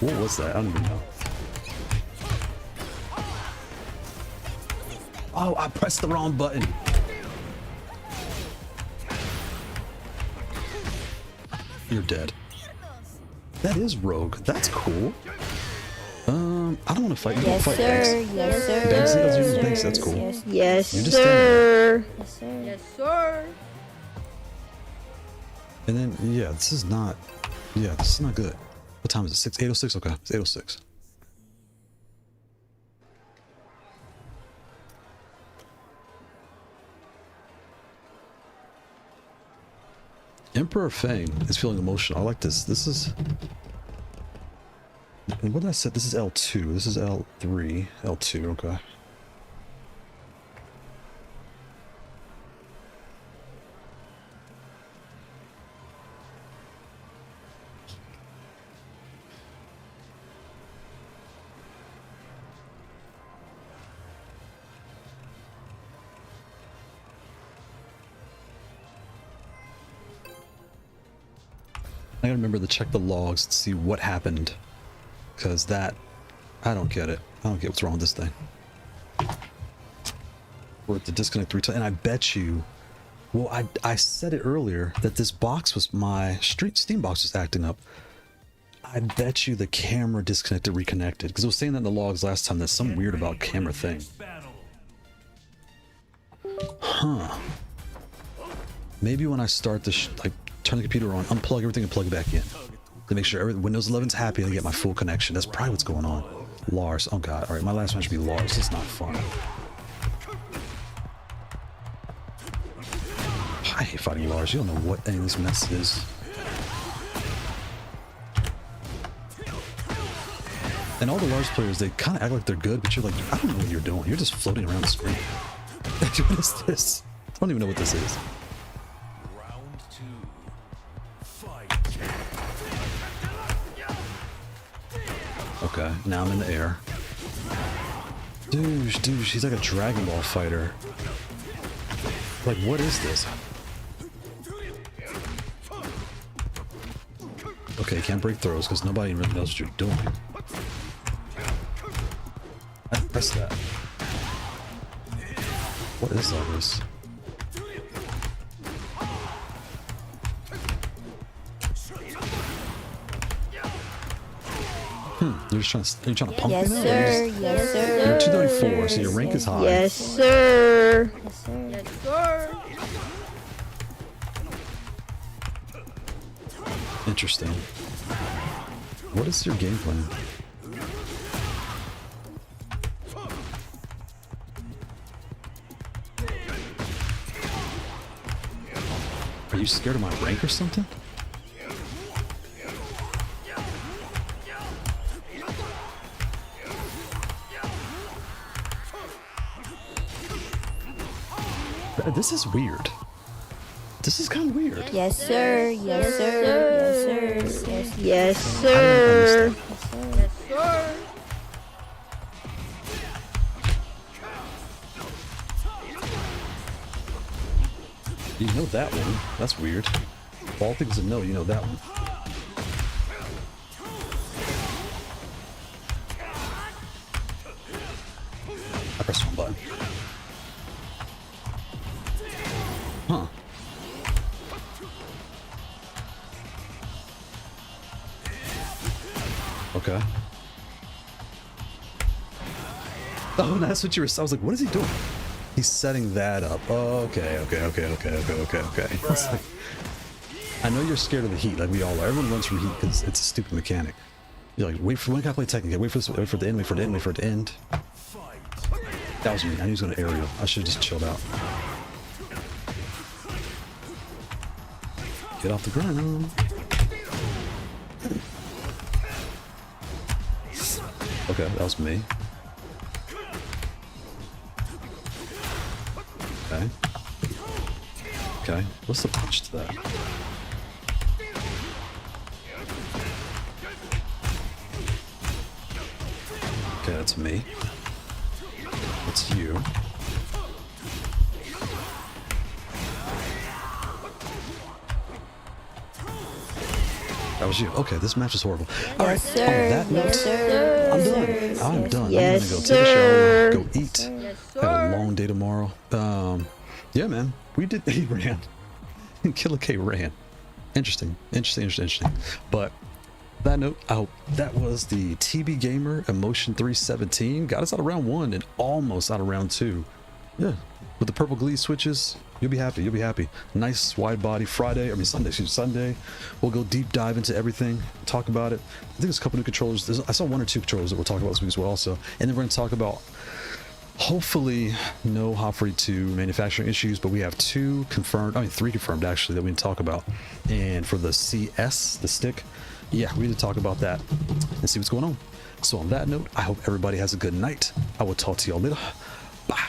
What was that? I don't even know. Oh, I pressed the wrong button. You're dead. That is Rogue. That's cool. I don't want to fight. You Yes, don't fight sir. Banks. Yes, sir. Banks, he doesn't use Yes, Banks, sir. that's cool. Yes, Yes, You just stand there. sir. yes, sir. Yes, sir. And then, yeah, this is not good. What time is it? 6, 8:06? Okay, it's 8:06. Emperor Fang is feeling emotional. I like this. This is... And what did I say? This is L2. This is L3. L2, okay. I gotta remember to check the logs to see what happened. Because that... I don't get it. I don't get what's wrong with this thing. We're at the disconnect 3 times. And I bet you... Well, I said it earlier that this box was... My Steam box was acting up. I bet you the camera disconnected, reconnected. Because I was saying that in the logs last time. There's something weird about camera thing. Huh. Maybe when I start this... like, turn the computer on, unplug everything and plug it back in. To make sure Windows 11's happy and I get my full connection. That's probably what's going on. Lars. Oh god. Alright, my last one should be Lars. It's not fun. I hate fighting you, Lars. You don't know what any of this mess is. And all the Lars players, they kind of act like they're good, but you're like, I don't know what you're doing. You're just floating around the screen. What is this? I don't even know what this is. Okay, now I'm in the air. Douche, he's like a Dragon Ball fighter. Like, what is this? Okay, can't break throws because nobody really knows what you're doing. I pressed that. What is all this? You're just trying to pump Yes, me now? sir. Yes, sir. You're 234, so your rank is high. Yes, sir. Yes, sir. Yes, sir. Interesting. What is your game plan? Are you scared of my rank or something? This is weird. This is kind of weird. Yes, sir. Yes, sir. Yes, sir. Yes, Yes, I sir. don't understand. Yes, sir. You know that one. That's weird. Of all things to know, you know that one. I pressed one button. Huh. Okay. Oh, that's what you were... I was like, what is he doing? He's setting that up. Oh, okay. I was like, I know you're scared of the heat, like we all are. Everyone runs from heat because it's a stupid mechanic. You're like, wait for when I play Tekken, wait for this, wait for the end, wait for the end, wait for it to end. That was me. I knew he was going to aerial. I should have just chilled out. Get off the ground. Okay, that was me. Okay. Okay, what's the punch to that? Okay, that's me. That's you. That was you. Okay, this match is horrible. All right, sir. on that note, Yes, sir. I'm Yes, done. sir. I'm done. Yes, I'm gonna go take a shower, sir. go eat. Yes, I have a sir. long day tomorrow. Yeah, man, we did. He ran. Killer K ran. Interesting. But That note, I hope that was the TBGamer Emotion 317. Got us out of round 1 and almost out of round 2. Yeah, with the purple Glede switches, you'll be happy. You'll be happy. Nice wide body Sunday. Sunday. We'll go deep dive into everything, talk about it. I think there's a couple new controllers. I saw 1 or 2 controllers that we'll talk about this week as well. Also, and then we're going to talk about hopefully no Haute42 manufacturing issues, but we have 2 confirmed. I mean 3 confirmed actually that we need to talk about. And for the CS, the stick, yeah, we need to talk about that and see what's going on. So on that note, I hope everybody has a good night. I will talk to y'all later. Bye.